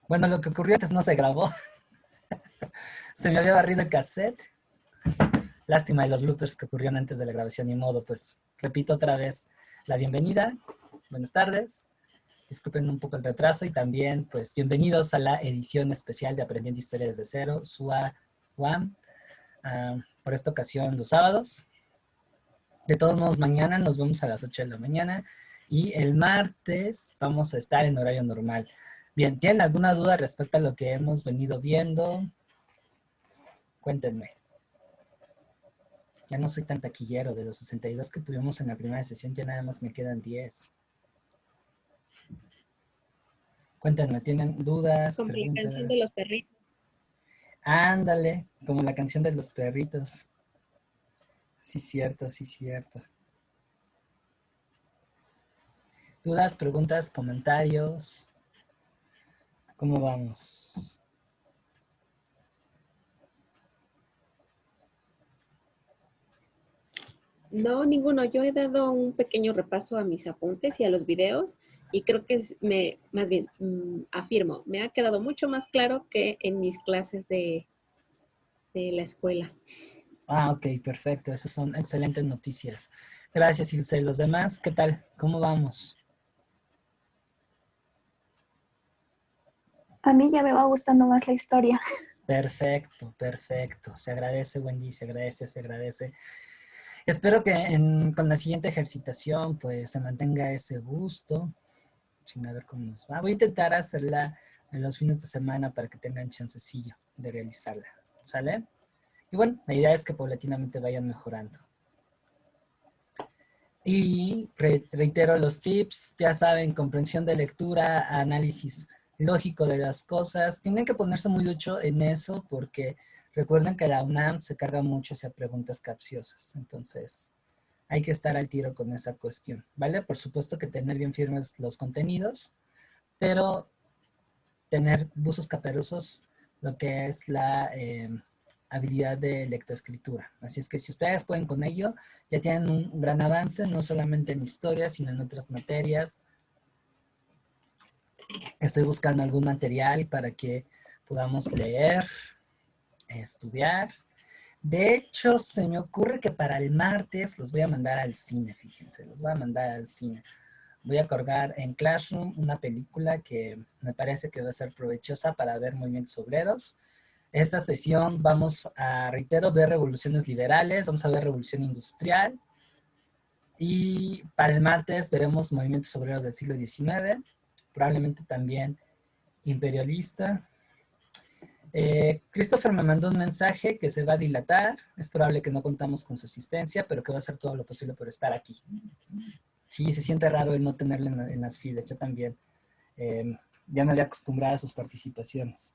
Bueno, lo que ocurrió antes no se grabó. Se me había barrido el cassette. Lástima de los bloopers que ocurrieron antes de la grabación, ni modo. Pues repito otra vez la bienvenida. Buenas tardes. Disculpen un poco el retraso y también, pues, bienvenidos a la edición especial de Aprendiendo Historia desde Cero, SUA UAM. Por esta ocasión, los sábados. De todos modos, mañana nos vemos a las 8 de la mañana y el martes vamos a estar en horario normal. Bien, ¿tienen alguna duda respecto a lo que hemos venido viendo? Cuéntenme. Ya no soy tan taquillero. De los 62 que tuvimos en la primera sesión, ya nada más me quedan 10. Cuéntenme, ¿tienen dudas, Como la canción de los preguntas? perritos. Ándale, como la canción de los perritos. Sí, cierto, sí, cierto. ¿Dudas, preguntas, comentarios? ¿Cómo vamos? No, ninguno. Yo he dado un pequeño repaso a mis apuntes y a los videos y creo que más bien, afirmo, me ha quedado mucho más claro que en mis clases de la escuela. Ok, perfecto. Esas son excelentes noticias. Gracias, Ilse. ¿Los demás qué tal? ¿Cómo vamos? A mí ya me va gustando más la historia. Perfecto, perfecto. Se agradece, Wendy, se agradece, se agradece. Espero que con la siguiente ejercitación pues se mantenga ese gusto, sin a ver cómo nos va. Voy a intentar hacerla en los fines de semana para que tengan chancecillo de realizarla, ¿sale? Y bueno, la idea es que paulatinamente vayan mejorando. Y reitero los tips, ya saben, comprensión de lectura, análisis lógico de las cosas. Tienen que ponerse muy ducho en eso porque recuerden que la UNAM se carga mucho hacia preguntas capciosas. Entonces, hay que estar al tiro con esa cuestión, ¿vale? Por supuesto que tener bien firmes los contenidos, pero tener buzos caperuzos lo que es la habilidad de lectoescritura. Así es que si ustedes pueden con ello, ya tienen un gran avance, no solamente en historia, sino en otras materias. Estoy buscando algún material para que podamos leer, estudiar. De hecho, se me ocurre que para el martes los voy a mandar al cine, fíjense, los voy a mandar al cine. Voy a colgar en Classroom una película que me parece que va a ser provechosa para ver movimientos obreros. Esta sesión vamos a, reitero, ver revoluciones liberales, vamos a ver revolución industrial y para el martes veremos movimientos obreros del siglo XIX, probablemente también imperialista. Christopher me mandó un mensaje que se va a dilatar, es probable que no contamos con su asistencia, pero que va a hacer todo lo posible por estar aquí. Sí, se siente raro el no tenerlo en las filas, yo también. Ya no había acostumbrado a sus participaciones.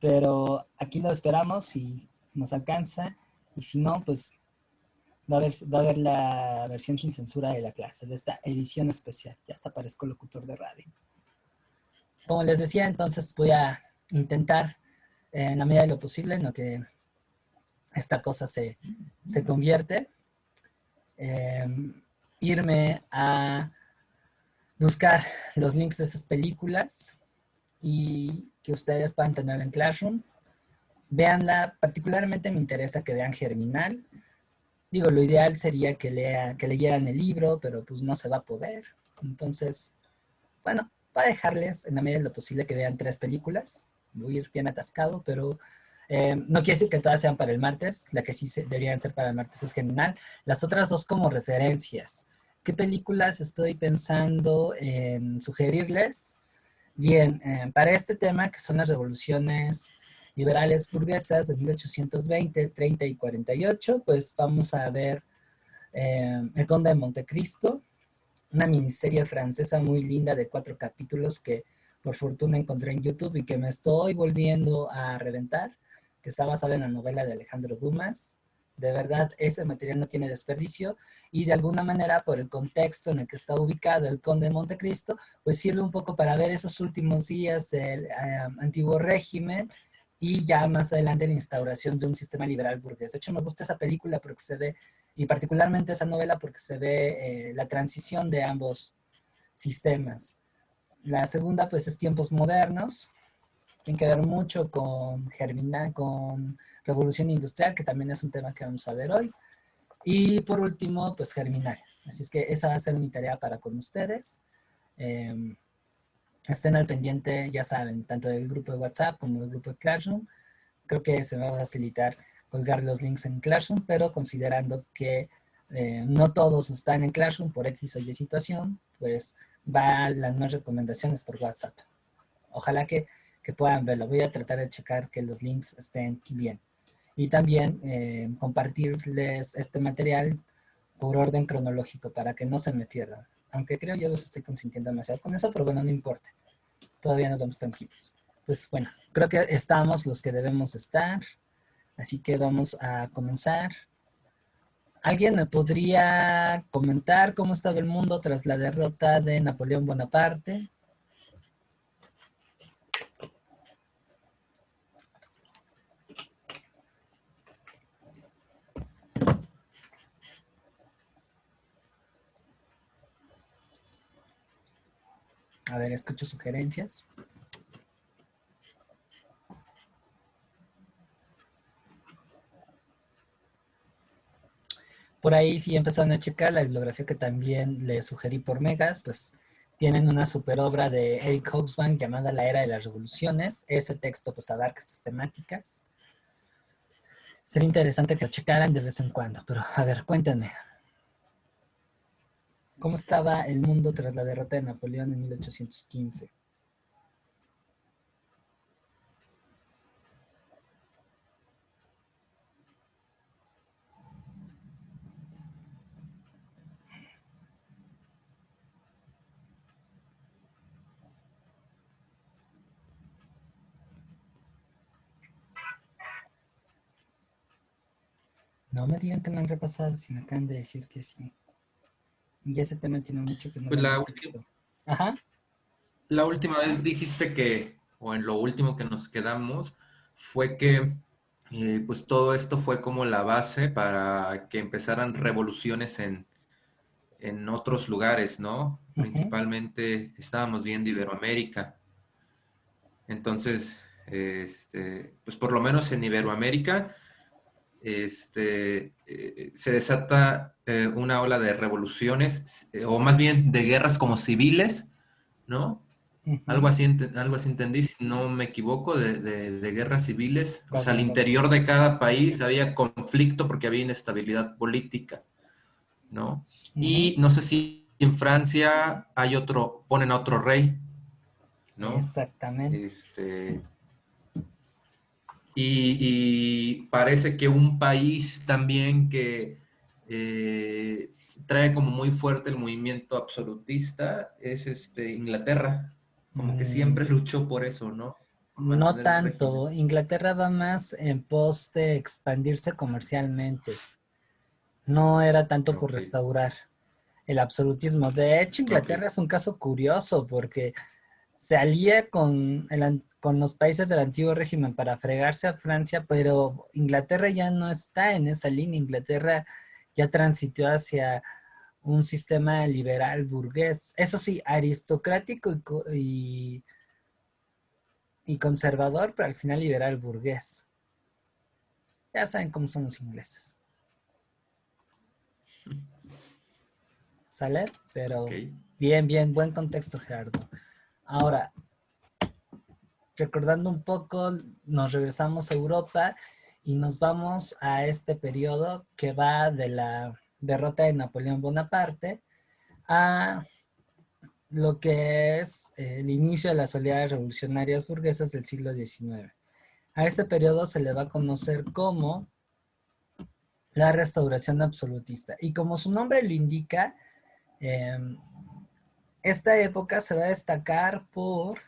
Pero aquí lo esperamos si nos alcanza y si no, pues va a haber la versión sin censura de la clase, de esta edición especial. Ya hasta parezco locutor de radio. Como les decía, entonces voy a intentar en la medida de lo posible en lo que esta cosa se convierte, eh, irme a buscar los links de esas películas y que ustedes puedan tener en Classroom. Véanla, particularmente me interesa que vean Germinal. Digo, lo ideal sería que leyeran el libro, pero pues no se va a poder. Entonces, bueno, voy a dejarles en la medida de lo posible que vean 3 películas. Voy a ir bien atascado, pero no quiere decir que todas sean para el martes. La que sí deberían ser para el martes es Germinal. Las otras 2 como referencias. ¿Qué películas estoy pensando en sugerirles? Bien, para este tema, que son las revoluciones liberales burguesas de 1820, 30 y 48, pues vamos a ver El Conde de Montecristo, una miniserie francesa muy linda de 4 capítulos que por fortuna encontré en YouTube y que me estoy volviendo a reventar, que está basada en la novela de Alejandro Dumas. De verdad, ese material no tiene desperdicio y de alguna manera, por el contexto en el que está ubicado el Conde de Montecristo, pues sirve un poco para ver esos últimos días del antiguo régimen y ya más adelante la instauración de un sistema liberal burgués. De hecho, me gusta esa película porque se ve, y particularmente esa novela porque se ve la transición de ambos sistemas. La segunda, pues, es tiempos modernos. Tiene que ver mucho con con revolución industrial, que también es un tema que vamos a ver hoy. Y por último, pues germinal. Así es que esa va a ser mi tarea para con ustedes. Eh, Estén al pendiente, ya saben, tanto del grupo de WhatsApp como del grupo de Classroom. Creo que se me va a facilitar colgar los links en Classroom, pero considerando que no todos están en Classroom por X o Y situación, pues va las más recomendaciones por WhatsApp. Ojalá que puedan verlo. Voy a tratar de checar que los links estén bien. Y también compartirles este material por orden cronológico para que no se me pierdan. Aunque creo yo los estoy consintiendo demasiado con eso, pero bueno, no importa. Todavía nos vamos tranquilos. Pues bueno, creo que estamos los que debemos estar. Así que vamos a comenzar. ¿Alguien me podría comentar cómo estaba el mundo tras la derrota de Napoleón Bonaparte? A ver, escucho sugerencias. Por ahí sí empezaron a checar la bibliografía que también les sugerí por Megas, pues tienen una super obra de Eric Hobsbawm llamada La Era de las Revoluciones. Ese texto pues abarca estas temáticas. Sería interesante que lo checaran de vez en cuando, pero a ver, cuéntenme. ¿Cómo estaba el mundo tras la derrota de Napoleón en 1815? No me digan que no han repasado, si me acaban de decir que sí. Y ese tema tiene mucho que no lo Pues hemos visto. Ajá. la última vez dijiste que, o en lo último que nos quedamos, fue que pues todo esto fue como la base para que empezaran revoluciones en otros lugares, ¿no? Ujú. Principalmente estábamos viendo Iberoamérica. Entonces, pues por lo menos en Iberoamérica, se desata una ola de revoluciones, o más bien de guerras como civiles, ¿no? Algo Ujú. así, algo así entendí, si no me equivoco, de guerras civiles. O sea, al interior Básicamente. de cada país había conflicto porque había inestabilidad política, ¿no? Ujú. Y no sé si en Francia hay otro, ponen a otro rey, ¿no? Exactamente. Este, y parece que un país también que eh, trae como muy fuerte el movimiento absolutista es Inglaterra, como que Mm, siempre luchó por eso, ¿no? Por no mantener el régimen. tanto. Inglaterra va más en pos de expandirse comercialmente. No era tanto por Ok, restaurar el absolutismo. De hecho, ok. Inglaterra es un caso curioso porque se alía con los países del antiguo régimen para fregarse a Francia, pero Inglaterra ya no está en esa línea. Inglaterra ya transitó hacia un sistema liberal burgués. Eso sí, aristocrático y conservador, pero al final liberal burgués. Ya saben cómo son los ingleses. ¿Sale? Ok. Pero bien, bien, buen contexto, Gerardo. Ahora, recordando un poco, nos regresamos a Europa y nos vamos a este periodo que va de la derrota de Napoleón Bonaparte a lo que es el inicio de las oleadas revolucionarias burguesas del siglo XIX. A este periodo se le va a conocer como la restauración absolutista. Y como su nombre lo indica, eh, esta época se va a destacar por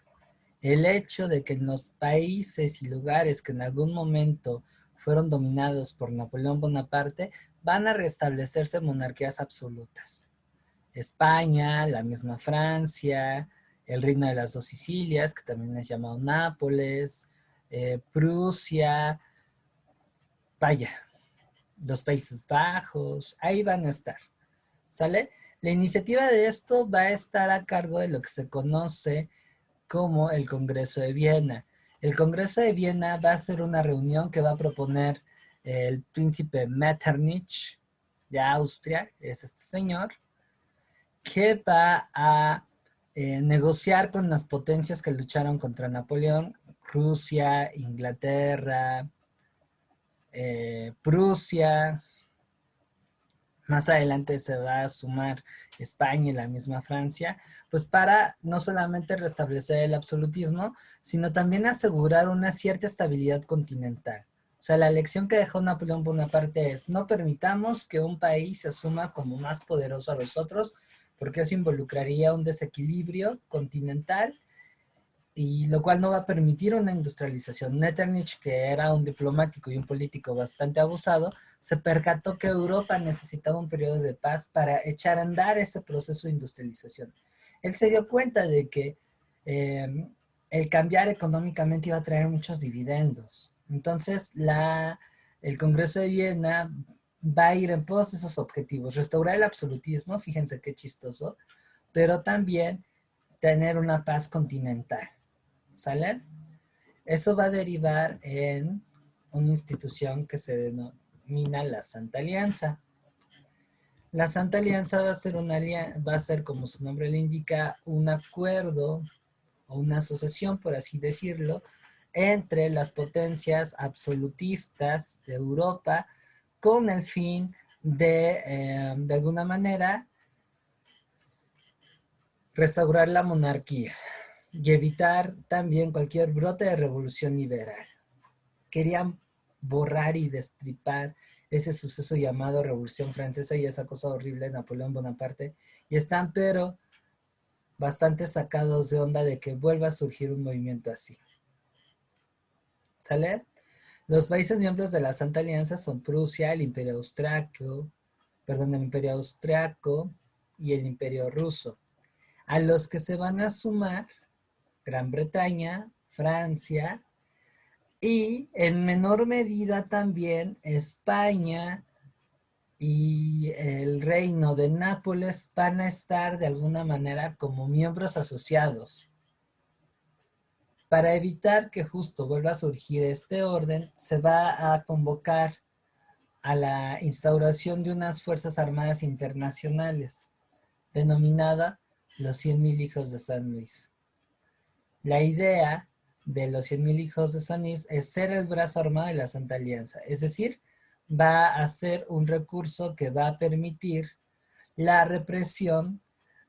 el hecho de que en los países y lugares que en algún momento fueron dominados por Napoleón Bonaparte, van a restablecerse monarquías absolutas. España, la misma Francia, el Reino de las Dos Sicilias, que también es llamado Nápoles, Prusia, vaya, los Países Bajos, ahí van a estar, ¿sale? La iniciativa de esto va a estar a cargo de lo que se conoce como el Congreso de Viena. El Congreso de Viena va a ser una reunión que va a proponer el príncipe Metternich de Austria, es este señor, que va a negociar con las potencias que lucharon contra Napoleón, Rusia, Inglaterra, Prusia. Más adelante se va a sumar España y la misma Francia, pues para no solamente restablecer el absolutismo, sino también asegurar una cierta estabilidad continental. O sea, la lección que dejó Napoleón Bonaparte es: no permitamos que un país se asuma como más poderoso a los otros, porque eso involucraría un desequilibrio continental, y lo cual no va a permitir una industrialización. Metternich, que era un diplomático y un político bastante abusado, se percató que Europa necesitaba un periodo de paz para echar a andar ese proceso de industrialización. Él se dio cuenta de que el cambiar económicamente iba a traer muchos dividendos. Entonces, el Congreso de Viena va a ir en pos de esos objetivos: restaurar el absolutismo, fíjense qué chistoso, pero también tener una paz continental. ¿Sale? Eso va a derivar en una institución que se denomina la Santa Alianza. La Santa Alianza va a ser, como su nombre le indica, un acuerdo o una asociación, por así decirlo, entre las potencias absolutistas de Europa, con el fin de alguna manera, restaurar la monarquía y evitar también cualquier brote de revolución liberal. Querían borrar y destripar ese suceso llamado Revolución Francesa y esa cosa horrible de Napoleón Bonaparte, y están pero bastante sacados de onda de que vuelva a surgir un movimiento así. ¿Sale? Los países miembros de la Santa Alianza son Prusia, el Imperio Austriaco y el Imperio Ruso, a los que se van a sumar Gran Bretaña, Francia y en menor medida también España y el Reino de Nápoles van a estar de alguna manera como miembros asociados. Para evitar que justo vuelva a surgir este orden, se va a convocar a la instauración de unas Fuerzas Armadas Internacionales, denominada los 100.000 hijos de San Luis. La idea de los 100.000 hijos de San Luis es ser el brazo armado de la Santa Alianza. Es decir, va a ser un recurso que va a permitir la represión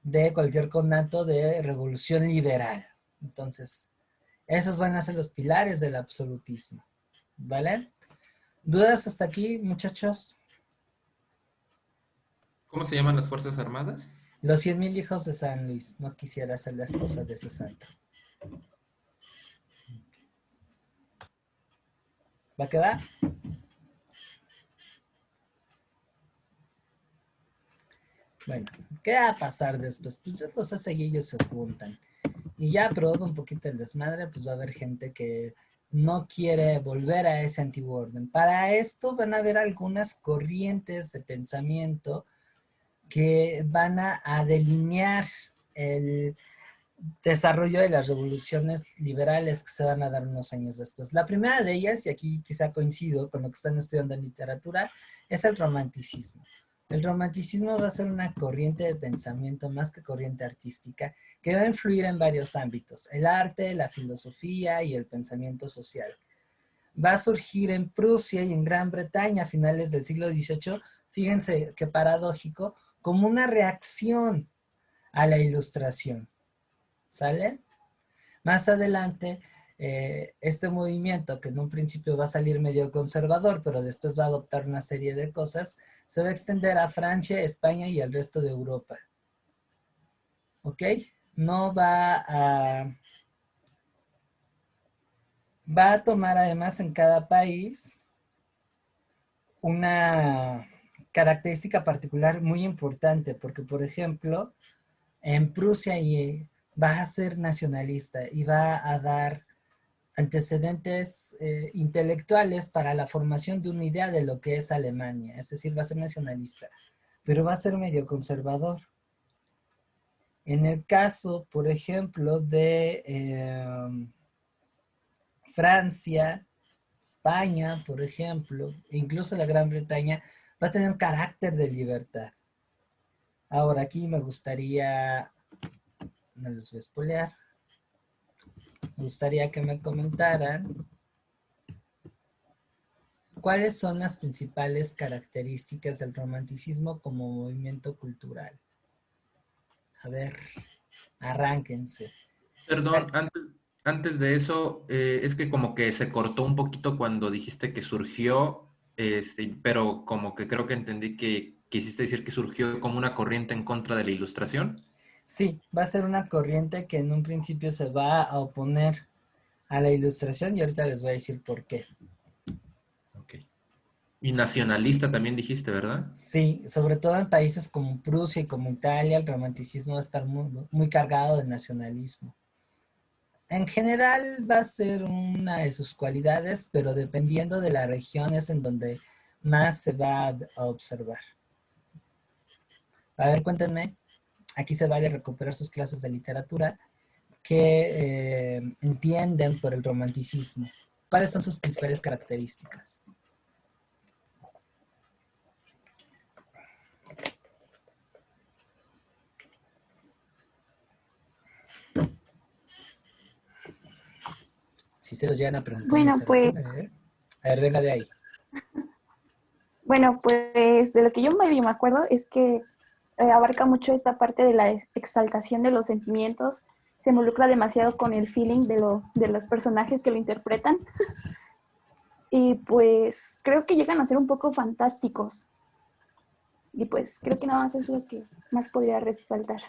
de cualquier conato de revolución liberal. Entonces, esos van a ser los pilares del absolutismo. ¿Vale? ¿Dudas hasta aquí, muchachos? ¿Cómo se llaman las Fuerzas Armadas? Los 100.000 hijos de San Luis. No quisiera ser la esposa de ese santo. ¿Va a quedar? Bueno, ¿qué va a pasar después? Pues los seguillos se juntan. Y ya provoca un poquito el desmadre, pues va a haber gente que no quiere volver a ese antiguo orden. Para esto van a haber algunas corrientes de pensamiento que van a delinear el desarrollo de las revoluciones liberales que se van a dar unos años después. La primera de ellas, y aquí quizá coincido con lo que están estudiando en literatura, es el romanticismo. El romanticismo va a ser una corriente de pensamiento más que corriente artística que va a influir en varios ámbitos: el arte, la filosofía y el pensamiento social. Va a surgir en Prusia y en Gran Bretaña a finales del siglo XVIII, fíjense qué paradójico, como una reacción a la Ilustración. ¿Sale? Más adelante, este movimiento, que en un principio va a salir medio conservador, pero después va a adoptar una serie de cosas, se va a extender a Francia, España y al resto de Europa. ¿Ok? No va a tomar además en cada país una característica particular muy importante, porque por ejemplo, en Prusia va a ser nacionalista y va a dar antecedentes intelectuales para la formación de una idea de lo que es Alemania. Es decir, va a ser nacionalista, pero va a ser medio conservador. En el caso, por ejemplo, de Francia, España, por ejemplo, e incluso la Gran Bretaña, va a tener un carácter de libertad. Ahora, aquí me gustaría, no les voy a spoilear, me gustaría que me comentaran cuáles son las principales características del romanticismo como movimiento cultural. A ver, arránquense. Perdón, antes de eso, es que como que se cortó un poquito cuando dijiste que surgió, pero como que creo que entendí que quisiste decir que surgió como una corriente en contra de la ilustración. Sí, va a ser una corriente que en un principio se va a oponer a la ilustración y ahorita les voy a decir por qué. Ok. Y nacionalista también dijiste, ¿verdad? Sí, sobre todo en países como Prusia y como Italia, el romanticismo va a estar muy cargado de nacionalismo. En general va a ser una de sus cualidades, pero dependiendo de la región es en donde más se va a observar. A ver, cuéntenme, aquí se vale recuperar sus clases de literatura que entienden por el romanticismo. ¿Cuáles son sus principales características? Si se los llegan a preguntar en Bueno, pues, literatura, ¿eh? A ver, venga de ahí. bueno, pues de lo que yo medio me acuerdo es que abarca mucho esta parte de la exaltación de los sentimientos, se involucra demasiado con el feeling de los personajes que lo interpretan y pues creo que llegan a ser un poco fantásticos y pues creo que nada más es lo que más podría resaltar.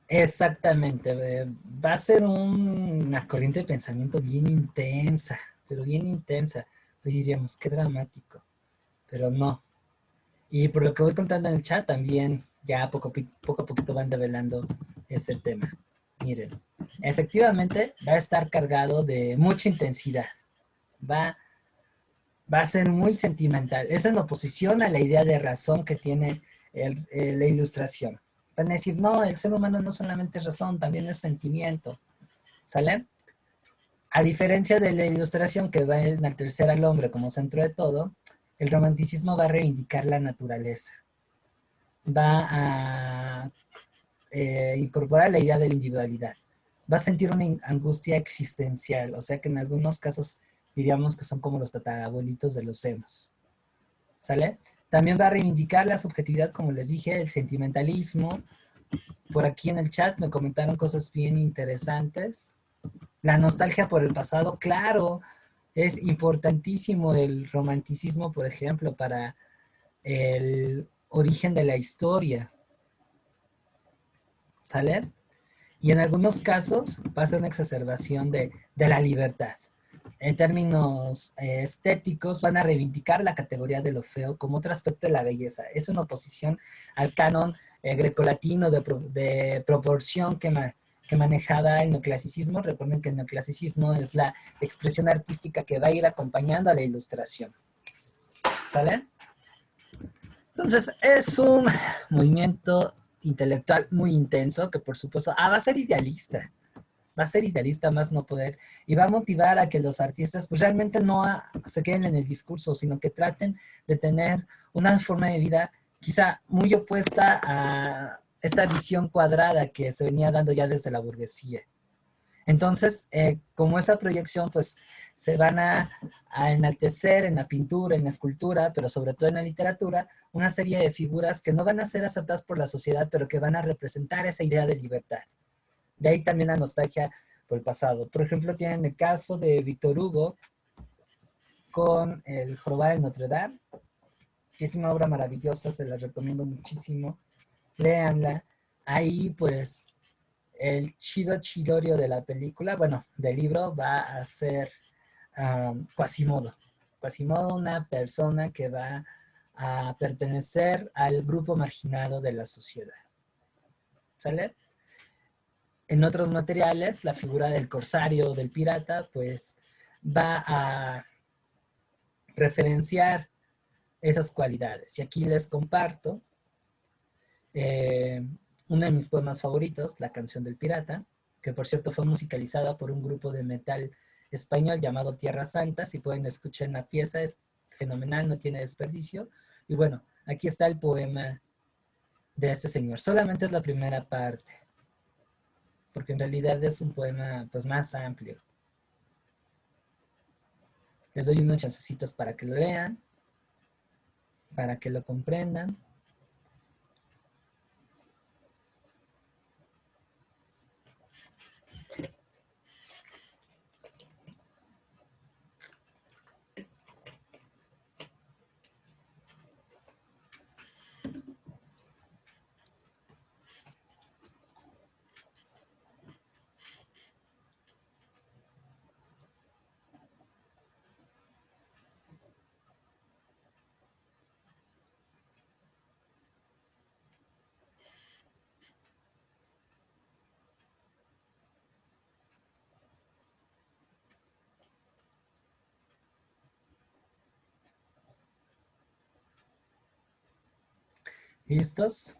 Exactamente. Va a ser una corriente de pensamiento bien intensa, pero bien intensa. Hoy diríamos, qué dramático, pero no. Y por lo que voy contando en el chat también, ya poco a poquito van develando ese tema. Miren, efectivamente va a estar cargado de mucha intensidad. Va, va a ser muy sentimental. Es en oposición a la idea de razón que tiene la ilustración. Van a decir, no, el ser humano no solamente es razón, también es sentimiento. ¿Sale? A diferencia de la ilustración que va a enaltecer al hombre como centro de todo, el romanticismo va a reivindicar la naturaleza. Va a incorporar la idea de la individualidad. Va a sentir una angustia existencial, o sea que en algunos casos diríamos que son como los tatarabuelitos de los emos. ¿Sale? También va a reivindicar la subjetividad, como les dije, el sentimentalismo. Por aquí en el chat me comentaron cosas bien interesantes. La nostalgia por el pasado, claro, es importantísimo el romanticismo, por ejemplo, para el origen de la historia. ¿Sale? Y en algunos casos va a ser una exacerbación de la libertad. En términos estéticos, van a reivindicar la categoría de lo feo como otro aspecto de la belleza. Es una oposición al canon grecolatino de proporción que manejaba el neoclasicismo. Recuerden que el neoclasicismo es la expresión artística que va a ir acompañando a la ilustración. ¿Sale? Entonces, es un movimiento intelectual muy intenso que por supuesto va a ser idealista. Va a ser idealista más no poder y va a motivar a que los artistas pues realmente no se queden en el discurso, sino que traten de tener una forma de vida quizá muy opuesta a esta visión cuadrada que se venía dando ya desde la burguesía. Entonces, como esa proyección, pues se van a enaltecer en la pintura, en la escultura, pero sobre todo en la literatura, una serie de figuras que no van a ser aceptadas por la sociedad, pero que van a representar esa idea de libertad. De ahí también la nostalgia por el pasado. Por ejemplo, tienen el caso de Víctor Hugo con El Jorobado de Notre Dame, que es una obra maravillosa, se la recomiendo muchísimo. Léanla. Ahí, pues, el chido chidorio de la película, bueno, del libro, va a ser Quasimodo. Quasimodo, una persona que va a pertenecer al grupo marginado de la sociedad. ¿Sale? En otros materiales, la figura del corsario o del pirata, pues va a referenciar esas cualidades. Y aquí les comparto Eh, Uno de mis poemas favoritos, La canción del pirata, que por cierto fue musicalizada por un grupo de metal español llamado Tierra Santa. Si pueden escuchar la pieza, es fenomenal, no tiene desperdicio. Y bueno, aquí está el poema de este señor. Solamente es la primera parte, porque en realidad es un poema pues más amplio. Les doy unos chancecitos para que lo lean, para que lo comprendan. ¿Listos?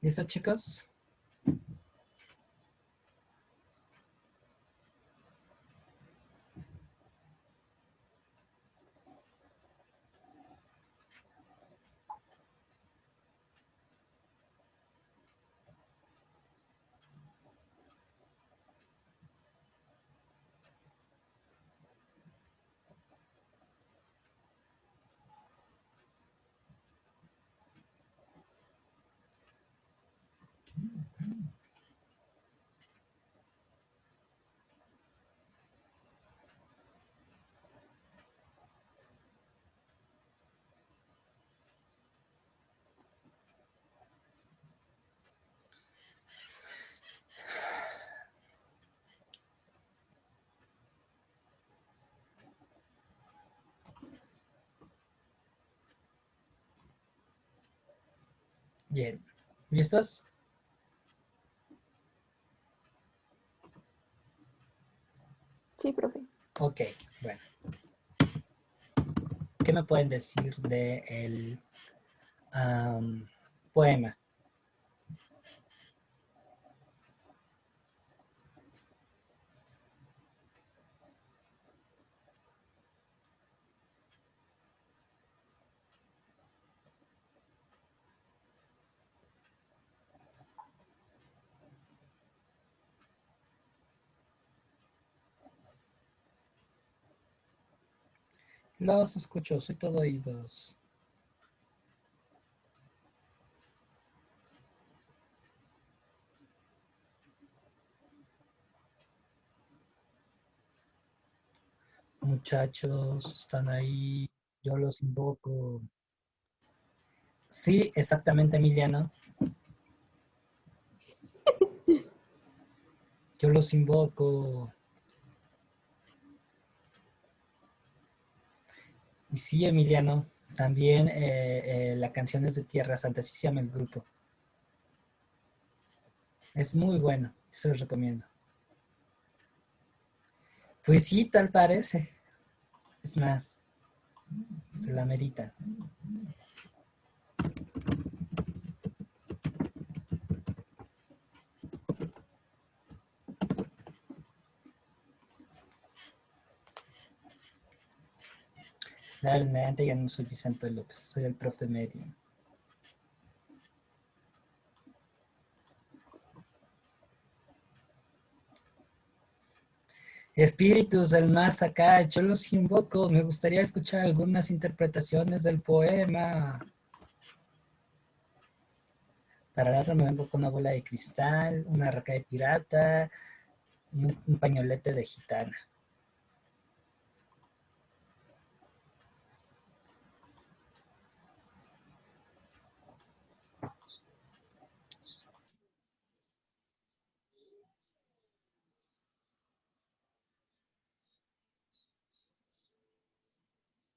¿Listos, chicos? Bien. ¿Listos? Sí, profe. Ok, bueno. ¿Qué me pueden decir del poema? Los escucho, soy todo oídos. Muchachos, están ahí. Yo los invoco. Sí, exactamente, Emiliano. Yo los invoco. Y sí, Emiliano, también la canción es de Tierra Santa, así se llama el grupo. Es muy bueno, se los recomiendo. Pues sí, tal parece. Es más, se la merita. Realmente ya no soy Vicente López, soy el profe medio. Espíritus del más acá, yo los invoco. Me gustaría escuchar algunas interpretaciones del poema. Para la otra me vengo con una bola de cristal, una raca de pirata y un pañolete de gitana.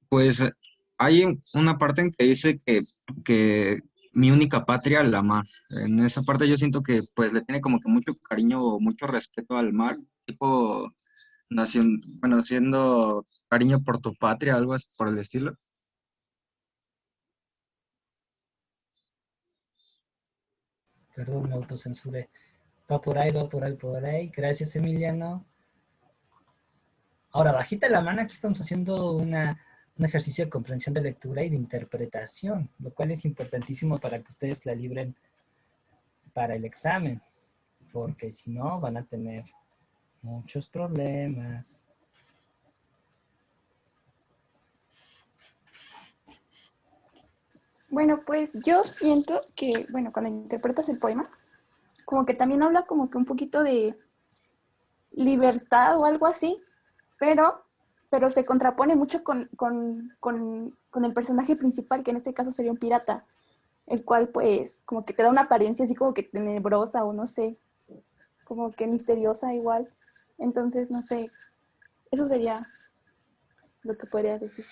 Pues hay una parte en que dice que mi única patria, la mar. En esa parte yo siento que pues le tiene como que mucho cariño o mucho respeto al mar, tipo naciendo, bueno, siendo cariño por tu patria, algo así por el estilo. Perdón, me autocensuré. Va por ahí, va por ahí, por ahí. Gracias, Emiliano. Ahora, bajita la mano, aquí estamos haciendo un ejercicio de comprensión de lectura y de interpretación, lo cual es importantísimo para que ustedes la libren para el examen, porque si no van a tener muchos problemas. Bueno, pues yo siento que, bueno, cuando interpretas el poema, como que también habla como que un poquito de libertad o algo así, pero, pero se contrapone mucho con el personaje principal, que en este caso sería un pirata, el cual pues como que te da una apariencia así como que tenebrosa o no sé, como que misteriosa igual. Entonces, no sé, eso sería lo que podría decir.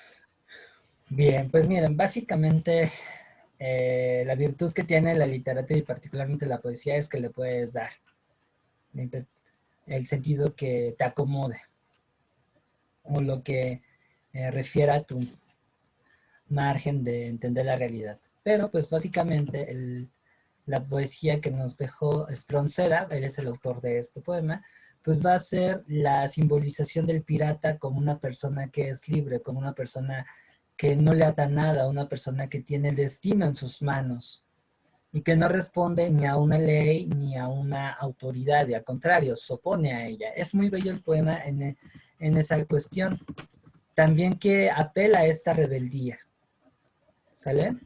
Bien, pues miren, básicamente la virtud que tiene la literatura y particularmente la poesía es que le puedes dar el sentido que te acomode o lo que refiera a tu margen de entender la realidad. Pero pues básicamente la poesía que nos dejó Espronceda, él es el autor de este poema, pues va a ser la simbolización del pirata como una persona que es libre, como una persona que no le ata nada, una persona que tiene el destino en sus manos y que no responde ni a una ley ni a una autoridad, y al contrario, se opone a ella. Es muy bello el poema en esa cuestión. También que apela a esta rebeldía, ¿sale?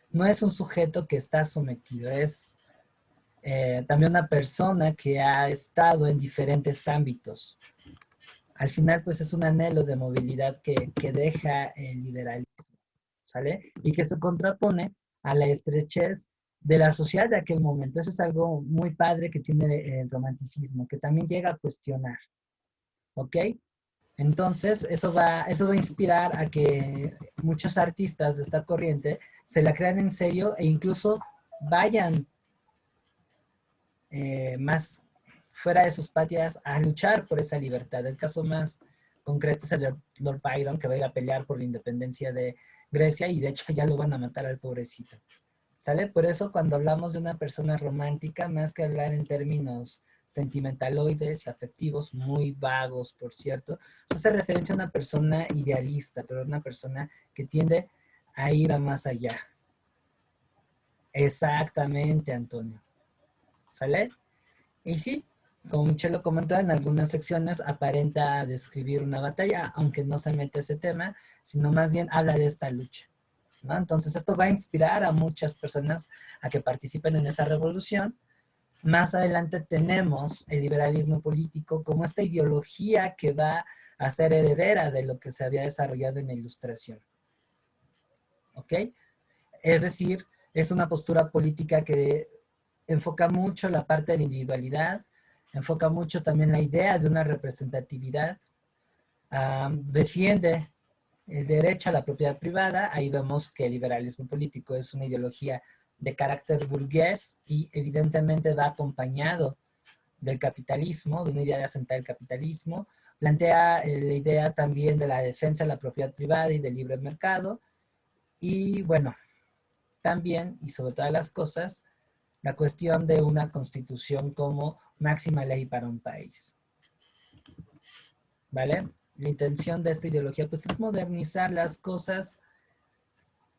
No es un sujeto que está sometido, es también una persona que ha estado en diferentes ámbitos. Al final, pues es un anhelo de movilidad que deja el liberalismo, ¿sale? Y que se contrapone a la estrechez de la sociedad de aquel momento. Eso es algo muy padre que tiene el romanticismo, que también llega a cuestionar, ¿ok? Entonces, eso va a inspirar a que muchos artistas de esta corriente se la crean en serio e incluso vayan más fuera de sus patrias a luchar por esa libertad. El caso más concreto es el de Lord Byron, que va a ir a pelear por la independencia de Grecia y de hecho ya lo van a matar al pobrecito. ¿Sale? Por eso cuando hablamos de una persona romántica, más que hablar en términos sentimentaloides y afectivos, muy vagos, por cierto, se hace referencia a una persona idealista, pero una persona que tiende a ir a más allá. Exactamente, Antonio. ¿Sale? Y sí, como Michelle lo comentó, en algunas secciones aparenta describir una batalla, aunque no se mete ese tema, sino más bien habla de esta lucha, ¿no? Entonces esto va a inspirar a muchas personas a que participen en esa revolución. Más adelante tenemos el liberalismo político como esta ideología que va a ser heredera de lo que se había desarrollado en la Ilustración. ¿Ok? Es decir, es una postura política que enfoca mucho la parte de la individualidad, enfoca mucho también la idea de una representatividad, defiende el derecho a la propiedad privada. Ahí vemos que el liberalismo político es una ideología de carácter burgués y evidentemente va acompañado del capitalismo, de una idea de asentar el capitalismo. Plantea la idea también de la defensa de la propiedad privada y del libre mercado. Y bueno, también y sobre todas las cosas, la cuestión de una constitución como máxima ley para un país. ¿Vale? La intención de esta ideología pues es modernizar las cosas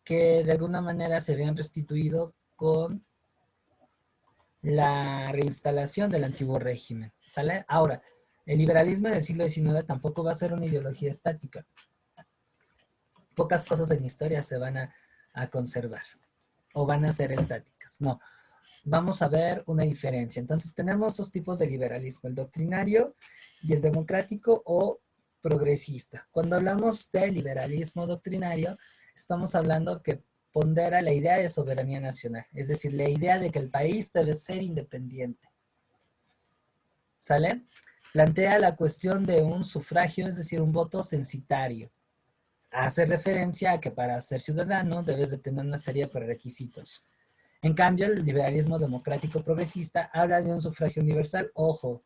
que de alguna manera se habían restituido con la reinstalación del antiguo régimen. ¿Sale? Ahora, el liberalismo del siglo XIX tampoco va a ser una ideología estática. Pocas cosas en la historia se van a conservar o van a ser estáticas. No, vamos a ver una diferencia. Entonces tenemos dos tipos de liberalismo, el doctrinario y el democrático o progresista. Cuando hablamos de liberalismo doctrinario, estamos hablando que pondera la idea de soberanía nacional, es decir, la idea de que el país debe ser independiente. ¿Sale? Plantea la cuestión de un sufragio, es decir, un voto censitario. hace referencia a que para ser ciudadano debes de tener una serie de prerequisitos. En cambio, el liberalismo democrático progresista habla de un sufragio universal, ojo,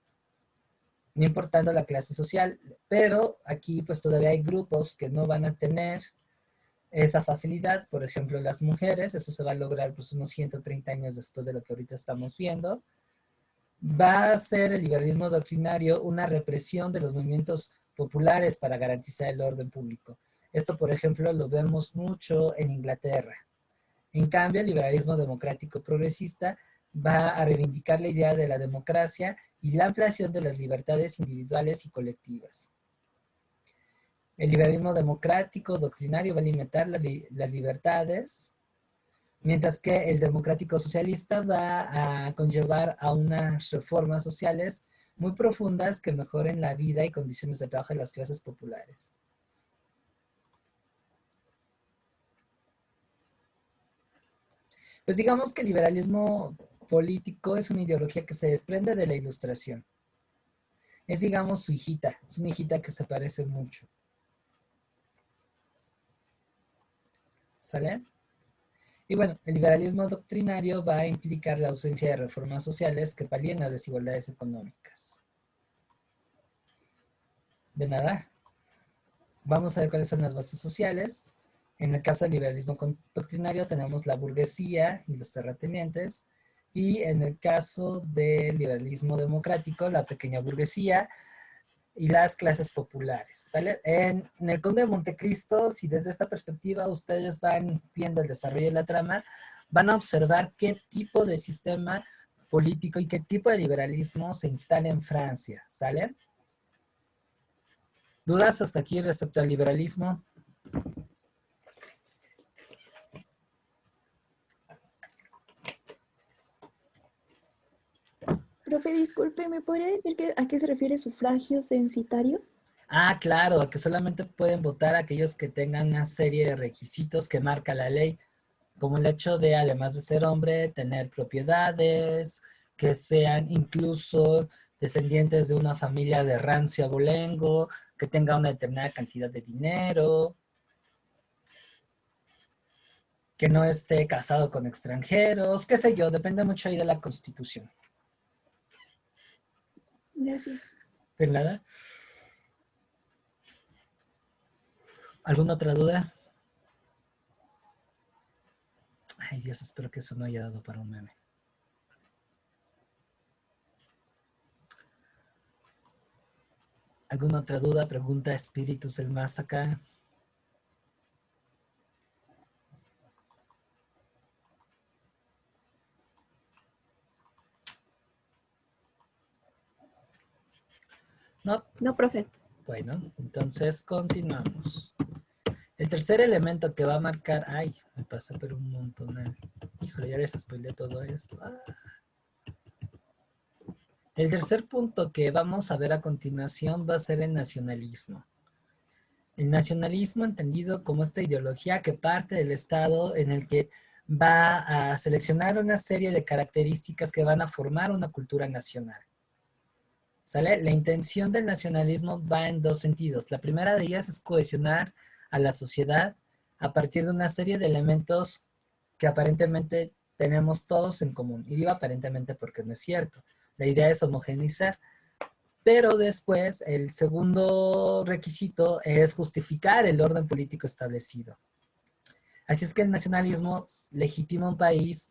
no importando la clase social, pero aquí pues todavía hay grupos que no van a tener esa facilidad, por ejemplo las mujeres, eso se va a lograr pues unos 130 años después de lo que ahorita estamos viendo. Va a ser el liberalismo doctrinario una represión de los movimientos populares para garantizar el orden público. Esto, por ejemplo, lo vemos mucho en Inglaterra. En cambio, el liberalismo democrático progresista va a reivindicar la idea de la democracia y la ampliación de las libertades individuales y colectivas. El liberalismo democrático doctrinario va a limitar las libertades, mientras que el democrático socialista va a conllevar a unas reformas sociales muy profundas que mejoren la vida y condiciones de trabajo de las clases populares. Pues digamos que el liberalismo político es una ideología que se desprende de la Ilustración. Es, digamos, su hijita. Es una hijita que se parece mucho. ¿Sale? Y bueno, el liberalismo doctrinario va a implicar la ausencia de reformas sociales que palien las desigualdades económicas. De nada. Vamos a ver cuáles son las bases sociales. En el caso del liberalismo doctrinario tenemos la burguesía y los terratenientes. Y en el caso del liberalismo democrático, la pequeña burguesía y las clases populares. ¿Sale? En el Conde de Montecristo, si desde esta perspectiva ustedes van viendo el desarrollo de la trama, van a observar qué tipo de sistema político y qué tipo de liberalismo se instala en Francia. ¿Sale? ¿Dudas hasta aquí respecto al liberalismo? Profe, disculpe, ¿me podría decir a qué se refiere sufragio censitario? Ah, claro, que solamente pueden votar aquellos que tengan una serie de requisitos que marca la ley, como el hecho de, además de ser hombre, tener propiedades, que sean incluso descendientes de una familia de rancio abolengo, que tenga una determinada cantidad de dinero, que no esté casado con extranjeros, qué sé yo, depende mucho ahí de la Constitución. Gracias. ¿De nada? ¿Alguna otra duda? Ay, Dios, espero que eso no haya dado para un meme. ¿Alguna otra duda? Pregunta Espíritus del Más acá. No. No, profe. Bueno, entonces continuamos. El tercer elemento que va a marcar... Ay, me pasa pero un montón. Híjole, ya les spoileé todo esto. El tercer punto que vamos a ver a continuación va a ser el nacionalismo. El nacionalismo entendido como esta ideología que parte del Estado en el que va a seleccionar una serie de características que van a formar una cultura nacional. ¿Sale? La intención del nacionalismo va en dos sentidos. La primera de ellas es cohesionar a la sociedad a partir de una serie de elementos que aparentemente tenemos todos en común. Y digo aparentemente porque no es cierto. La idea es homogeneizar. Pero después, el segundo requisito es justificar el orden político establecido. Así es que el nacionalismo legitima un país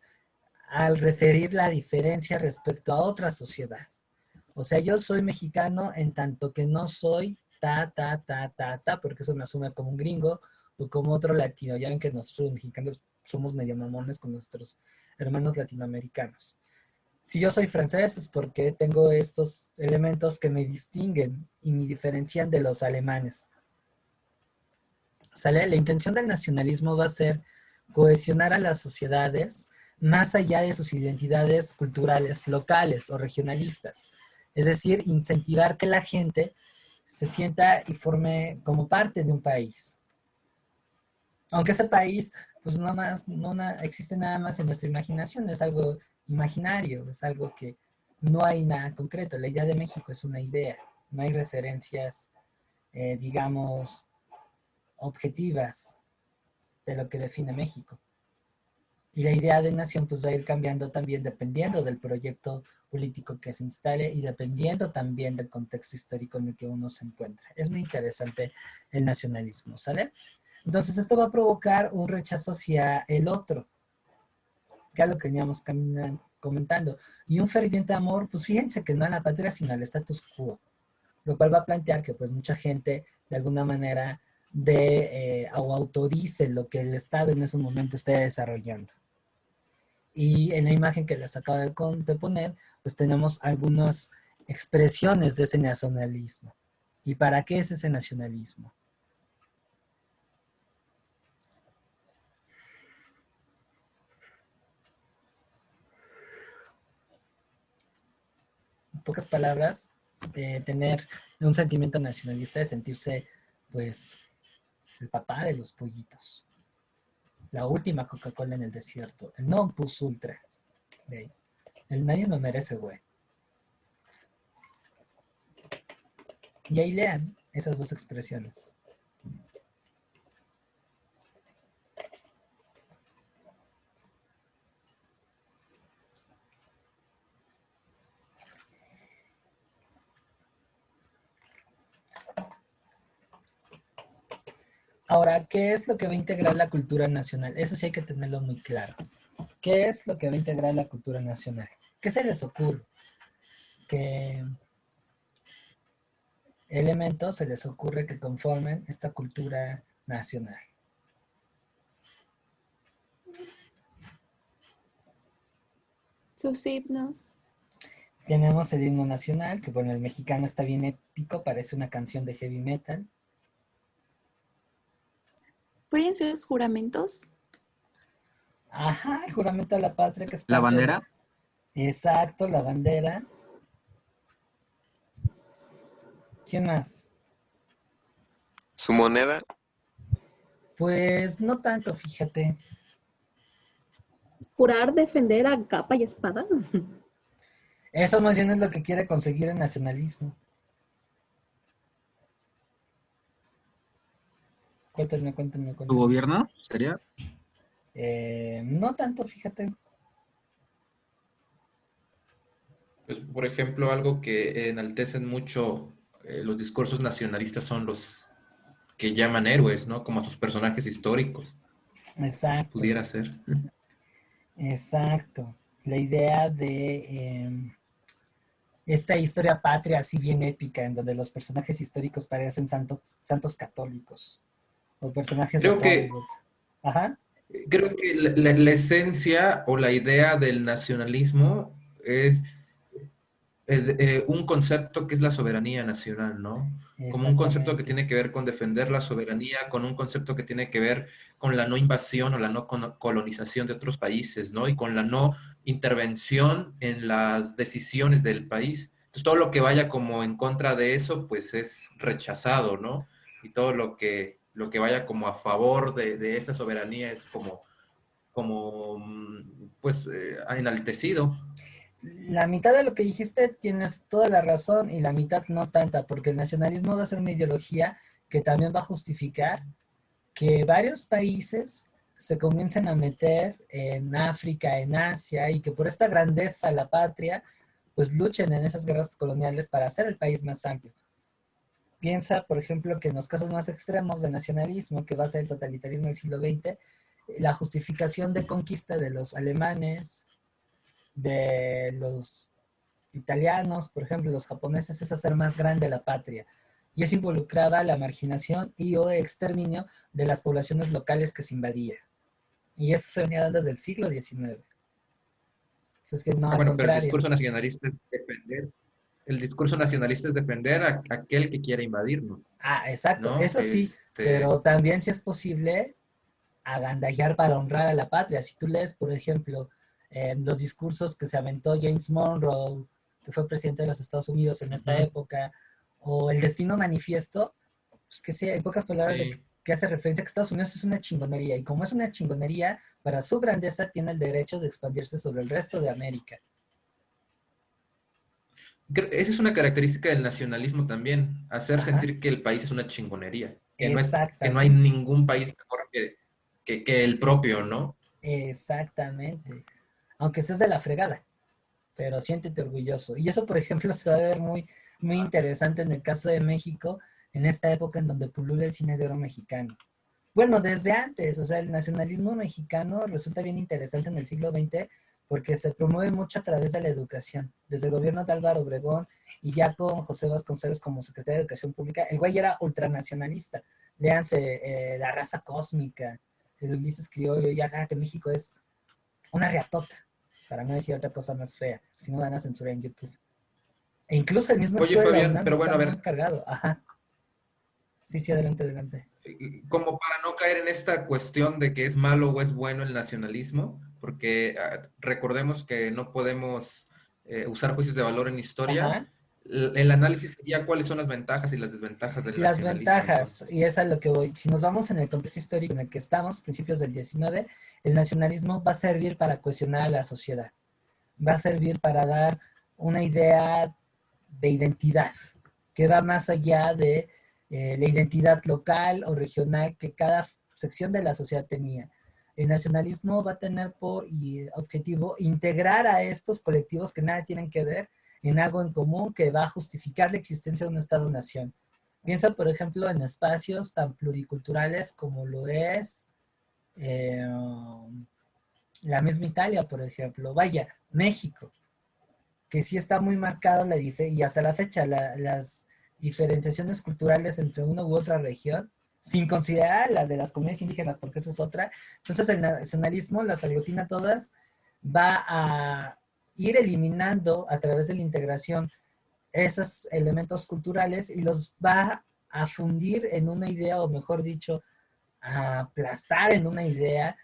al referir la diferencia respecto a otra sociedad. O sea, yo soy mexicano en tanto que no soy porque eso me asume como un gringo o como otro latino. Ya ven que nosotros los mexicanos somos medio mamones con nuestros hermanos latinoamericanos. Si yo soy francés es porque tengo estos elementos que me distinguen y me diferencian de los alemanes. ¿Sale? La intención del nacionalismo va a ser cohesionar a las sociedades más allá de sus identidades culturales locales o regionalistas. Es decir, incentivar que la gente se sienta y forme como parte de un país. Aunque ese país, pues no existe nada más en nuestra imaginación, es algo imaginario, es algo que no hay nada concreto. La idea de México es una idea, no hay referencias, digamos, objetivas de lo que define México. Y la idea de nación pues va a ir cambiando también dependiendo del proyecto político que se instale y dependiendo también del contexto histórico en el que uno se encuentra. Es muy interesante el nacionalismo, ¿sale? Entonces esto va a provocar un rechazo hacia el otro, que es lo que veníamos comentando. Y un ferviente amor, pues fíjense que no a la patria, sino al status quo, lo cual va a plantear que pues mucha gente de alguna manera o autorice lo que el Estado en ese momento esté desarrollando. Y en la imagen que les acabo de poner, pues tenemos algunas expresiones de ese nacionalismo. ¿Y para qué es ese nacionalismo? En pocas palabras, tener un sentimiento nacionalista es sentirse, pues, el papá de los pollitos. La última Coca-Cola en el desierto. El non plus ultra. ¿Ve? El nadie me merece, güey. Y ahí lean esas dos expresiones. Ahora, ¿qué es lo que va a integrar la cultura nacional? Eso sí hay que tenerlo muy claro. ¿Qué es lo que va a integrar la cultura nacional? ¿Qué se les ocurre? ¿Qué elementos se les ocurre que conformen esta cultura nacional? Sus himnos. Tenemos el himno nacional, que bueno, el mexicano está bien épico, parece una canción de heavy metal. ¿Pueden ser los juramentos? Ajá, el juramento a la patria, que es ¿La parte bandera? Exacto, la bandera. ¿Quién más? Su moneda, Pues no tanto, fíjate. Jurar defender a capa y espada. Eso más bien es lo que quiere conseguir el nacionalismo. Cuéntame. ¿Tu gobierno sería? No tanto, fíjate. Pues, por ejemplo, algo que enaltecen mucho los discursos nacionalistas son los que llaman héroes, ¿no? Como a sus personajes históricos, Exacto, pudiera ser. exacto. La idea de esta historia patria así bien épica, en donde los personajes históricos parecen santos católicos, o personajes de Creo que, Hollywood. Ajá, creo que la esencia o la idea del nacionalismo es un concepto que es la soberanía nacional, ¿no? Como un concepto que exactamente. tiene que ver con defender la soberanía, con un concepto que tiene que ver con la no invasión o la no colonización de otros países, ¿no? Y con la no intervención en las decisiones del país. Entonces, todo lo que vaya como en contra de eso, pues es rechazado, ¿no? Y todo lo que vaya como a favor de esa soberanía es pues, enaltecido. La mitad de lo que dijiste tienes toda la razón y la mitad no tanta, porque el nacionalismo va a ser una ideología que también va a justificar que varios países se comiencen a meter en África, en Asia, y que por esta grandeza de la patria, pues luchen en esas guerras coloniales para hacer el país más amplio. Piensa, por ejemplo, que en los casos más extremos de nacionalismo, que va a ser el totalitarismo del siglo XX, la justificación de conquista de los alemanes, de los italianos, por ejemplo, los japoneses, es hacer más grande la patria. Y es involucrada la marginación y o exterminio de las poblaciones locales que se invadía. Y eso se venía dando desde el siglo XIX. Es que no, al Bueno, pero el contrario. discurso nacionalista es defender. El discurso nacionalista es defender a aquel que quiere invadirnos, Ah, exacto, ¿no? eso sí, pero también si es posible agandallar para honrar a la patria. Si tú lees, por ejemplo, los discursos que se aventó James Monroe, que fue presidente de los Estados Unidos en esta época, o el Destino Manifiesto, pues que sí, en pocas palabras, Sí. que hace referencia a que Estados Unidos es una chingonería, y como es una chingonería, para su grandeza tiene el derecho de expandirse sobre el resto de América. esa es una característica del nacionalismo también, hacer Ajá, sentir que el país es una chingonería, que no hay exactamente, ningún país mejor que el propio, ¿no? exactamente. Aunque estés de la fregada, pero siéntete orgulloso. Y eso, por ejemplo, se va a ver muy, muy interesante en el caso de México, en esta época en donde pulula el cine de oro mexicano. Bueno, desde antes, o sea, el nacionalismo mexicano resulta bien interesante en el siglo XX porque se promueve mucho a través de la educación. Desde el gobierno de Álvaro Obregón y ya con José Vasconcelos como secretario de Educación Pública, el güey era ultranacionalista. Léanse La raza cósmica, el Ulises Criollo, y acá que México es una reatota, para no decir otra cosa más fea, si no van a censurar en YouTube. E incluso el mismo Oye, escudo de la Fabián, UNAM pero está bueno, a muy ver, cargado. Ajá. Sí, sí, adelante, adelante. como para no caer en esta cuestión de que es malo o es bueno el nacionalismo, porque recordemos que no podemos usar juicios de valor en historia, Ajá. el análisis sería cuáles son las ventajas y las desventajas del Las nacionalismo, ventajas, entonces. y es a lo que voy, si nos vamos en el contexto histórico en el que estamos, principios del 19, el nacionalismo va a servir para cohesionar a la sociedad, va a servir para dar una idea de identidad, que va más allá de la identidad local o regional que cada sección de la sociedad tenía. El nacionalismo va a tener por objetivo integrar a estos colectivos que nada tienen que ver en algo en común que va a justificar la existencia de un Estado-nación. Piensa, por ejemplo, en espacios tan pluriculturales como lo es eh, la misma Italia, por ejemplo. Vaya, México, que sí está muy marcada y hasta la fecha las diferenciaciones culturales entre una u otra región, sin considerar la de las comunidades indígenas, porque esa es otra. Entonces el nacionalismo las aglutina todas, va a ir eliminando a través de la integración esos elementos culturales y los va a fundir en una idea, o mejor dicho, a aplastar en una idea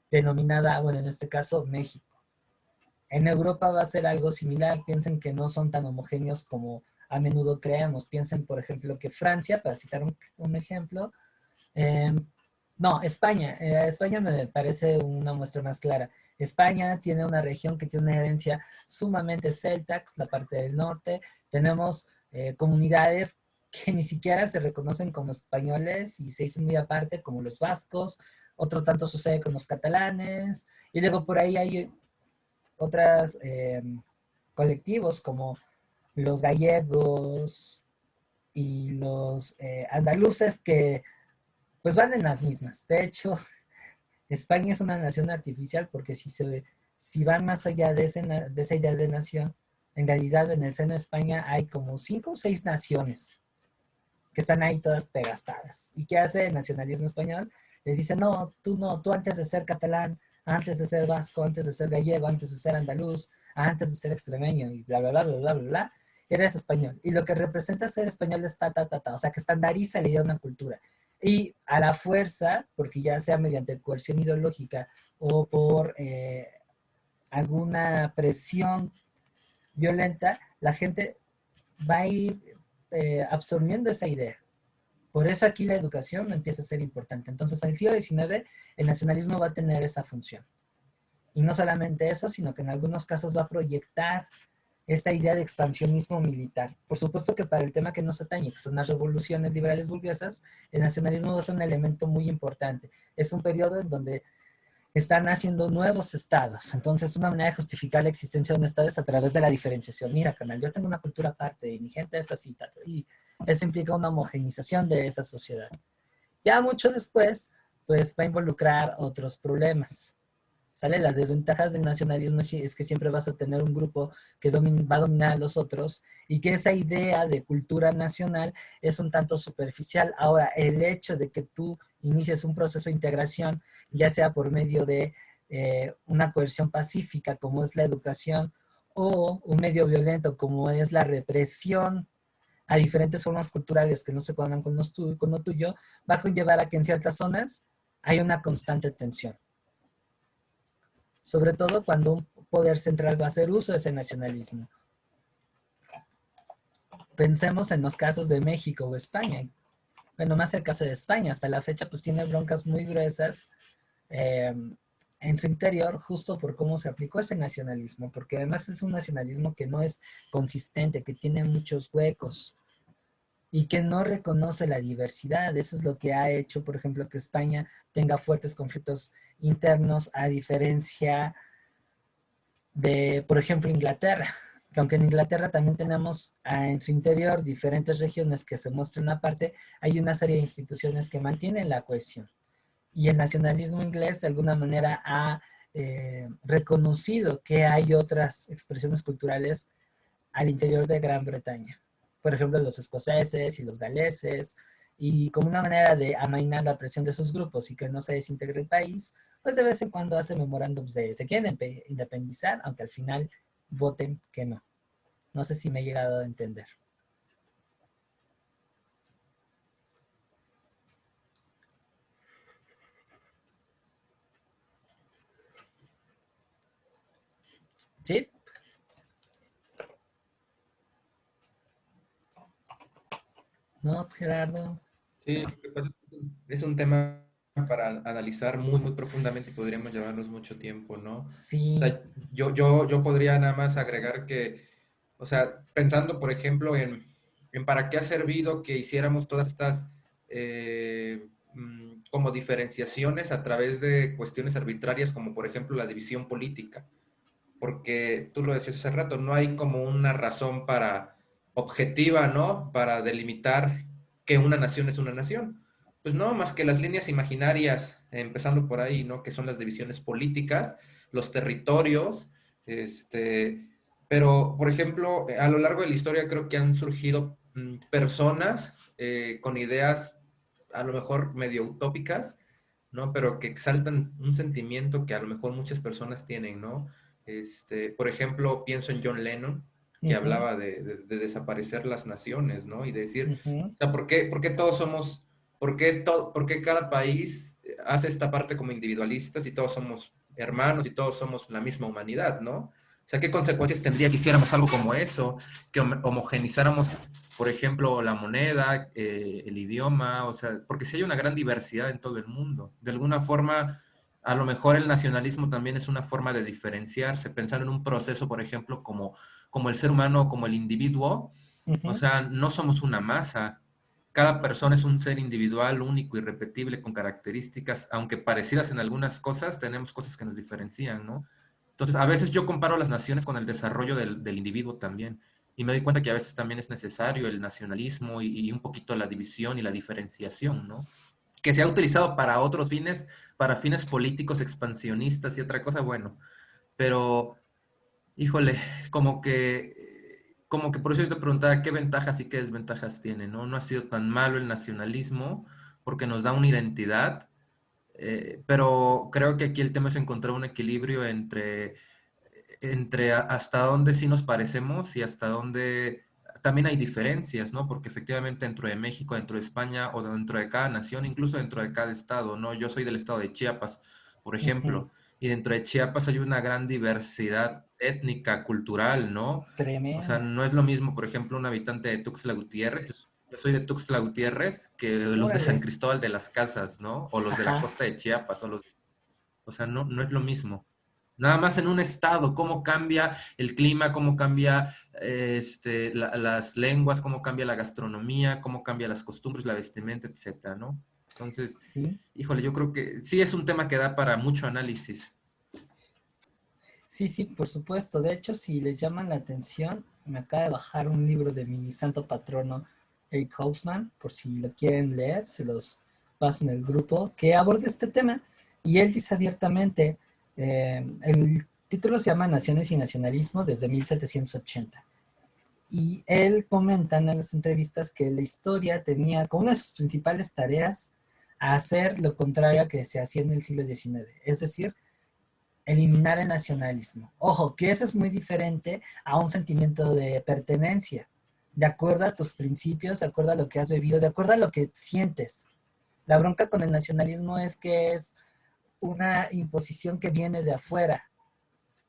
denominada, bueno, en este caso, México. En Europa va a ser algo similar. Piensen que no son tan homogéneos como a menudo creemos. Piensen, por ejemplo, que Francia, para citar un ejemplo, eh, no, España. España me parece una muestra más clara. España tiene una región que tiene una herencia sumamente celta, la parte del norte. Tenemos comunidades que ni siquiera se reconocen como españoles y se dicen muy aparte, como los vascos. Otro tanto sucede con los catalanes. Y luego por ahí hay otros colectivos como los gallegos y los andaluces que pues van en las mismas. De hecho, España es una nación artificial porque si van más allá de esa idea de nación, en realidad en el seno de España hay como 5 o 6 naciones que están ahí todas pegastadas. ¿Y qué hace el nacionalismo español? Les dice, no, tú antes de ser catalán, antes de ser vasco, antes de ser gallego, antes de ser andaluz, antes de ser extremeño y bla, bla, bla, bla, bla, bla, bla, eres español. Y lo que representa ser español es ta, o sea, que estandariza la idea de una cultura. Y a la fuerza, porque ya sea mediante coerción ideológica o por alguna presión violenta, la gente va a ir absorbiendo esa idea. Por eso aquí la educación empieza a ser importante. Entonces, en el siglo XIX, el nacionalismo va a tener esa función. Y no solamente eso, sino que en algunos casos va a proyectar esta idea de expansionismo militar. Por supuesto que para el tema que nos atañe, que son las revoluciones liberales burguesas, el nacionalismo va a ser un elemento muy importante. Es un periodo en donde están haciendo nuevos estados. Entonces, una manera de justificar la existencia de un estado es a través de la diferenciación. Mira, canal, yo tengo una cultura aparte y mi gente es así, y eso implica una homogenización de esa sociedad. Ya mucho después, pues va a involucrar otros problemas. ¿Sale? Las desventajas del nacionalismo es que siempre vas a tener un grupo que va a dominar a los otros y que esa idea de cultura nacional es un tanto superficial. Ahora, el hecho de que tú inicies un proceso de integración, ya sea por medio de una coerción pacífica como es la educación o un medio violento como es la represión a diferentes formas culturales que no se cuadran con lo tuyo, va a conllevar a que en ciertas zonas hay una constante tensión, sobre todo cuando un poder central va a hacer uso de ese nacionalismo. Pensemos en los casos de México o España. Bueno, más el caso de España, hasta la fecha pues tiene broncas muy gruesas en su interior, justo por cómo se aplicó ese nacionalismo, porque además es un nacionalismo que no es consistente, que tiene muchos huecos y que no reconoce la diversidad. Eso es lo que ha hecho, por ejemplo, que España tenga fuertes conflictos internos, a diferencia de, por ejemplo, Inglaterra, que aunque en Inglaterra también tenemos en su interior diferentes regiones que se muestran aparte, hay una serie de instituciones que mantienen la cohesión. Y el nacionalismo inglés de alguna manera ha reconocido que hay otras expresiones culturales al interior de Gran Bretaña. Por ejemplo, los escoceses y los galeses, y como una manera de amainar la presión de sus grupos y que no se desintegre el país, pues de vez en cuando hace memorándums de se quieren independizar, aunque al final voten que no. No sé si me he llegado a entender. ¿Sí? No, Gerardo. Sí, lo que pasa es un tema para analizar muy, muy profundamente y podríamos llevarnos mucho tiempo, ¿no? O Sí. sea, yo podría nada más agregar que, o sea, pensando, por ejemplo, en para qué ha servido que hiciéramos todas estas como diferenciaciones a través de cuestiones arbitrarias, como por ejemplo la división política, porque tú lo decías hace rato, no hay como una razón para objetiva, ¿no? Para delimitar que una nación es una nación. Pues no, más que las líneas imaginarias, empezando por ahí, ¿no? Que son las divisiones políticas, los territorios, pero, por ejemplo, a lo largo de la historia creo que han surgido personas con ideas a lo mejor medio utópicas, ¿no? Pero que exaltan un sentimiento que a lo mejor muchas personas tienen, ¿no? Por ejemplo, pienso en John Lennon, que Ujú, hablaba de desaparecer las naciones, ¿no? Y de decir, ujú. o sea, por qué todos somos, por qué cada país hace esta parte como individualistas y todos somos hermanos y todos somos la misma humanidad, ¿no? O sea, ¿qué consecuencias tendría que hiciéramos algo como eso? Que homogenizáramos, por ejemplo, la moneda, el idioma, o sea, porque si hay una gran diversidad en todo el mundo. De alguna forma, a lo mejor el nacionalismo también es una forma de diferenciarse, pensar en un proceso, por ejemplo, como el ser humano, como el individuo, o Ujú. sea, no somos una masa. Cada persona es un ser individual, único, irrepetible, con características, aunque parecidas en algunas cosas, tenemos cosas que nos diferencian, ¿no? Entonces, a veces yo comparo las naciones con el desarrollo del individuo también, y me doy cuenta que a veces también es necesario el nacionalismo y un poquito la división y la diferenciación, ¿no? Que se ha utilizado para otros fines, para fines políticos expansionistas y otra cosa, bueno, pero híjole, como que por eso yo te preguntaba qué ventajas y qué desventajas tiene, ¿no? No ha sido tan malo el nacionalismo porque nos da una identidad, pero creo que aquí el tema es encontrar un equilibrio entre hasta dónde sí nos parecemos y hasta dónde también hay diferencias, ¿no? Porque efectivamente dentro de México, dentro de España o dentro de cada nación, incluso dentro de cada estado, ¿no? Yo soy del estado de Chiapas, por Ujú. ejemplo, y dentro de Chiapas hay una gran diversidad étnica, cultural, ¿no? O sea, Tremenda. no es lo mismo, por ejemplo, un habitante de Tuxtla Gutiérrez. Yo soy de Tuxtla Gutiérrez que los de San Órale. Cristóbal de las Casas, ¿no? O los de la Ajá. costa de Chiapas, o sea, no es lo mismo. Nada más en un estado, cómo cambia el clima, cómo cambia las lenguas, cómo cambia la gastronomía, cómo cambia las costumbres, la vestimenta, etcétera, ¿no? Entonces, Sí. híjole, yo creo que sí es un tema que da para mucho análisis. Sí, sí, por supuesto. De hecho, si les llaman la atención, me acaba de bajar un libro de mi santo patrono, Eric Hausmann, por si lo quieren leer, se los paso en el grupo, que aborda este tema. Y él dice abiertamente, el título se llama Naciones y Nacionalismo desde 1780. Y él comenta en las entrevistas que la historia tenía como una de sus principales tareas hacer lo contrario a que se hacía en el siglo XIX. Es decir, eliminar el nacionalismo. Ojo, que eso es muy diferente a un sentimiento de pertenencia, de acuerdo a tus principios, de acuerdo a lo que has vivido, de acuerdo a lo que sientes. La bronca con el nacionalismo es que es una imposición que viene de afuera.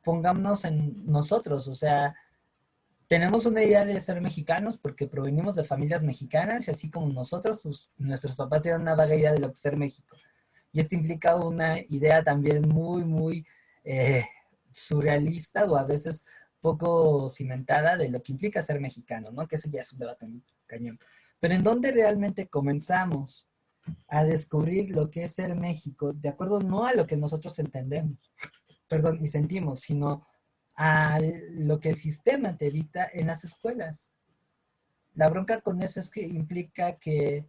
Pongámonos en nosotros, o sea, tenemos una idea de ser mexicanos porque provenimos de familias mexicanas y así como nosotros, pues nuestros papás tienen una vaga idea de lo que es ser México. Y esto implica una idea también muy, muy eh, surrealista o a veces poco cimentada de lo que implica ser mexicano, ¿no? Que eso ya es un debate muy cañón. Pero ¿en dónde realmente comenzamos a descubrir lo que es ser México, de acuerdo no a lo que nosotros entendemos, perdón, y sentimos, sino a lo que el sistema te dicta en las escuelas? La bronca con eso es que implica que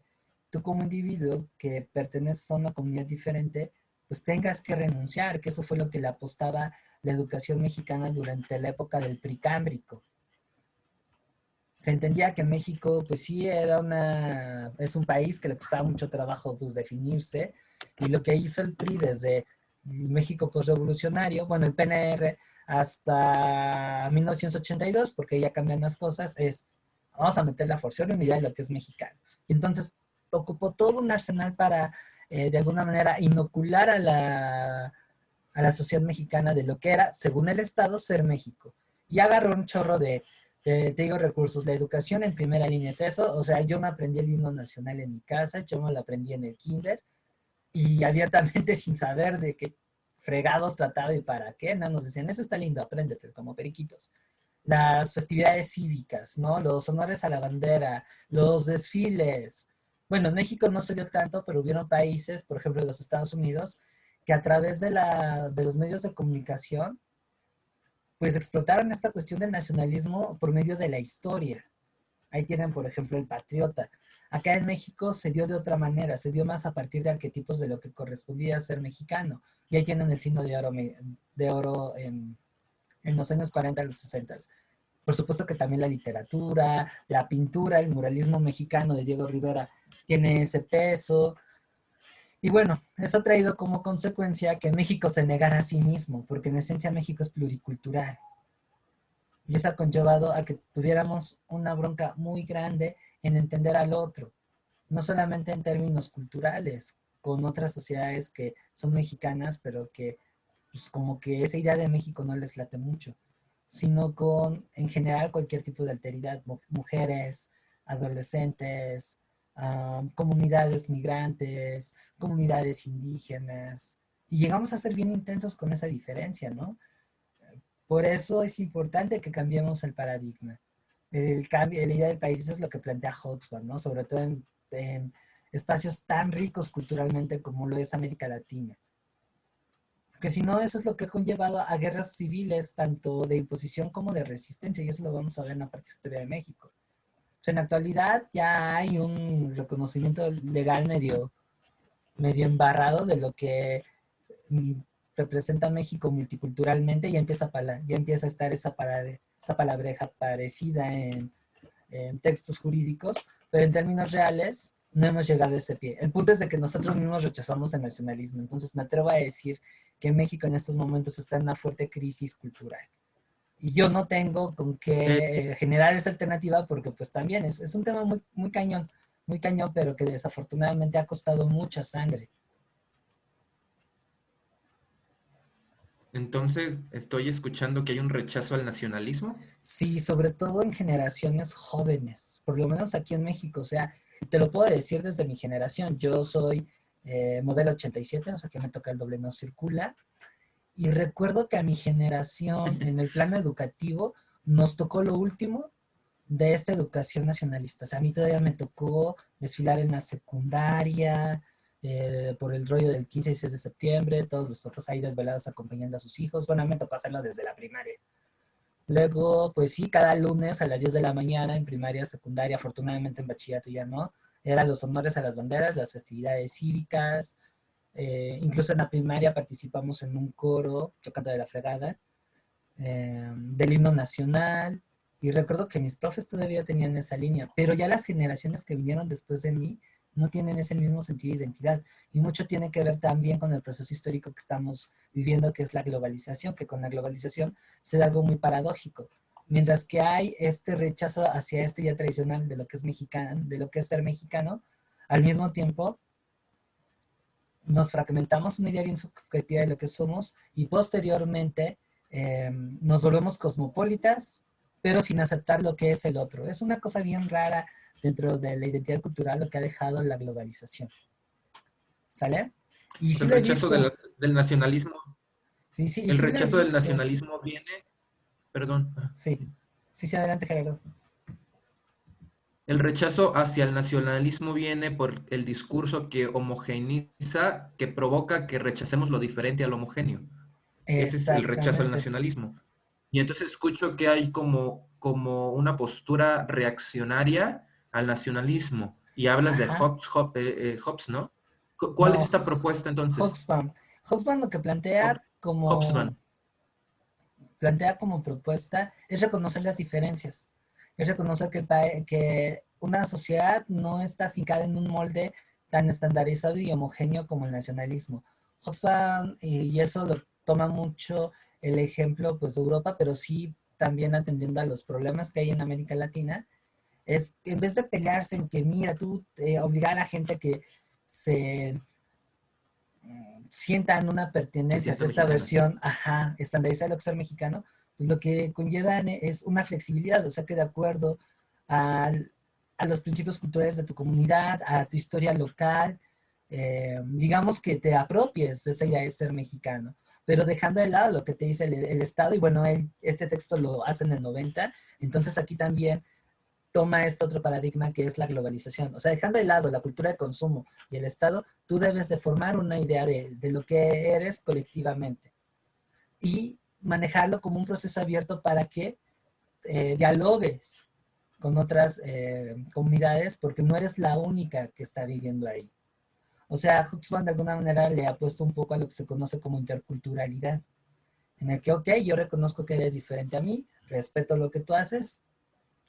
tú como individuo que perteneces a una comunidad diferente, pues tengas que renunciar, que eso fue lo que le apostaba la educación mexicana durante la época del Precámbrico. Se entendía que México, pues sí, es un país que le costaba mucho trabajo pues, definirse, y lo que hizo el PRI desde México postrevolucionario, bueno, el PNR hasta 1982, porque ya cambian las cosas, es vamos a meter la formación y unidad de lo que es mexicano. Y entonces ocupó todo un arsenal para, de alguna manera, inocular a la sociedad mexicana de lo que era, según el Estado, ser México. Y agarró un chorro te digo, recursos. La educación en primera línea es eso. O sea, yo me aprendí el himno nacional en mi casa, yo me lo aprendí en el kinder, y abiertamente sin saber de qué fregados trataba y para qué, no, nos decían, eso está lindo, apréndete, como periquitos. Las festividades cívicas, ¿no? Los honores a la bandera, los desfiles. Bueno, en México no se dio tanto, pero hubieron países, por ejemplo, los Estados Unidos, que a través de los medios de comunicación, pues explotaron esta cuestión del nacionalismo por medio de la historia. Ahí tienen, por ejemplo, el patriota. Acá en México se dio de otra manera, se dio más a partir de arquetipos de lo que correspondía a ser mexicano. Y ahí tienen el signo de oro en los años 40 a los 60. Por supuesto que también la literatura, la pintura, el muralismo mexicano de Diego Rivera tiene ese peso. Y bueno, eso ha traído como consecuencia que México se negara a sí mismo, porque en esencia México es pluricultural. Y eso ha conllevado a que tuviéramos una bronca muy grande en entender al otro, no solamente en términos culturales, con otras sociedades que son mexicanas, pero que pues como que esa idea de México no les late mucho, sino con, en general, cualquier tipo de alteridad, mujeres, adolescentes, comunidades migrantes, comunidades indígenas, y llegamos a ser bien intensos con esa diferencia, ¿no? Por eso es importante que cambiemos el paradigma. El cambio, la idea del país, eso es lo que plantea Hobsbawm, ¿no? Sobre todo en espacios tan ricos culturalmente como lo es América Latina. Porque si no, eso es lo que ha conllevado a guerras civiles, tanto de imposición como de resistencia, y eso lo vamos a ver en la parte de historia de México. O sea, en la actualidad ya hay un reconocimiento legal medio embarrado de lo que representa México multiculturalmente, y ya empieza a estar esa palabreja parecida en textos jurídicos, pero en términos reales no hemos llegado a ese pie. El punto es de que nosotros mismos rechazamos el nacionalismo, entonces me atrevo a decir que México en estos momentos está en una fuerte crisis cultural. Y yo no tengo con qué generar esa alternativa porque pues también es un tema muy cañón, pero que desafortunadamente ha costado mucha sangre. Entonces, estoy escuchando que hay un rechazo al nacionalismo. Sí, sobre todo en generaciones jóvenes, por lo menos aquí en México. O sea, te lo puedo decir desde mi generación. Yo soy modelo 87, o sea que me toca el doble no circula. Y recuerdo que a mi generación, en el plano educativo, nos tocó lo último de esta educación nacionalista. O sea, a mí todavía me tocó desfilar en la secundaria, por el rollo del 15 y 6 de septiembre, todos los papás ahí desvelados acompañando a sus hijos. Bueno, a mí me tocó hacerlo desde la primaria. Luego, pues sí, cada lunes a las 10 de la mañana en primaria, secundaria, afortunadamente en bachillerato ya no, eran los honores a las banderas, las festividades cívicas, incluso en la primaria participamos en un coro, yo canto de la fregada, del himno nacional, y recuerdo que mis profes todavía tenían esa línea, pero ya las generaciones que vinieron después de mí no tienen ese mismo sentido de identidad, y mucho tiene que ver también con el proceso histórico que estamos viviendo, que es la globalización, que con la globalización se da algo muy paradójico. Mientras que hay este rechazo hacia este ya tradicional de lo que es mexicano, de lo que es ser mexicano, al mismo tiempo nos fragmentamos una idea bien subjetiva de lo que somos, y posteriormente nos volvemos cosmopolitas, pero sin aceptar lo que es el otro. Es una cosa bien rara dentro de la identidad cultural lo que ha dejado la globalización. ¿Sale? Y sí El lo he rechazo visto. del nacionalismo, Sí, sí, y el sí lo he rechazo del visto. nacionalismo viene, perdón, Sí, sí, sí, adelante, Gerardo. el rechazo hacia el nacionalismo viene por el discurso que homogeneiza, que provoca que rechacemos lo diferente al homogéneo. Ese es el rechazo al Exactamente. nacionalismo. Y entonces escucho que hay como una postura reaccionaria al nacionalismo. Y hablas de Ajá. Hobbes, ¿no? ¿Cuál es No, esta propuesta entonces? Hobsbawm. Hobsbawm lo que Hobsbawm. plantea como propuesta es reconocer las diferencias. Es reconocer que una sociedad no está fijada en un molde tan estandarizado y homogéneo como el nacionalismo. Hobsbawm, y eso lo toma mucho el ejemplo pues, de Europa, pero sí también atendiendo a los problemas que hay en América Latina, es que en vez de pelearse en que, mira, tú obligar a la gente a que se sientan una Se pertenencia a siente esta mexicana. versión, ajá, estandarizada de lo que ser mexicano, pues lo que conllevan es una flexibilidad, o sea que de acuerdo al, a los principios culturales de tu comunidad, a tu historia local, digamos que te apropies de esa idea de ser mexicano, pero dejando de lado lo que te dice el Estado, y bueno, este texto lo hace en el 90, entonces aquí también toma este otro paradigma que es la globalización. O sea, dejando de lado la cultura de consumo y el Estado, tú debes de formar una idea de lo que eres colectivamente y manejarlo como un proceso abierto para que dialogues con otras comunidades porque no eres la única que está viviendo ahí. O sea, Huxman de alguna manera le ha puesto un poco a lo que se conoce como interculturalidad, en el que, ok, yo reconozco que eres diferente a mí, respeto lo que tú haces,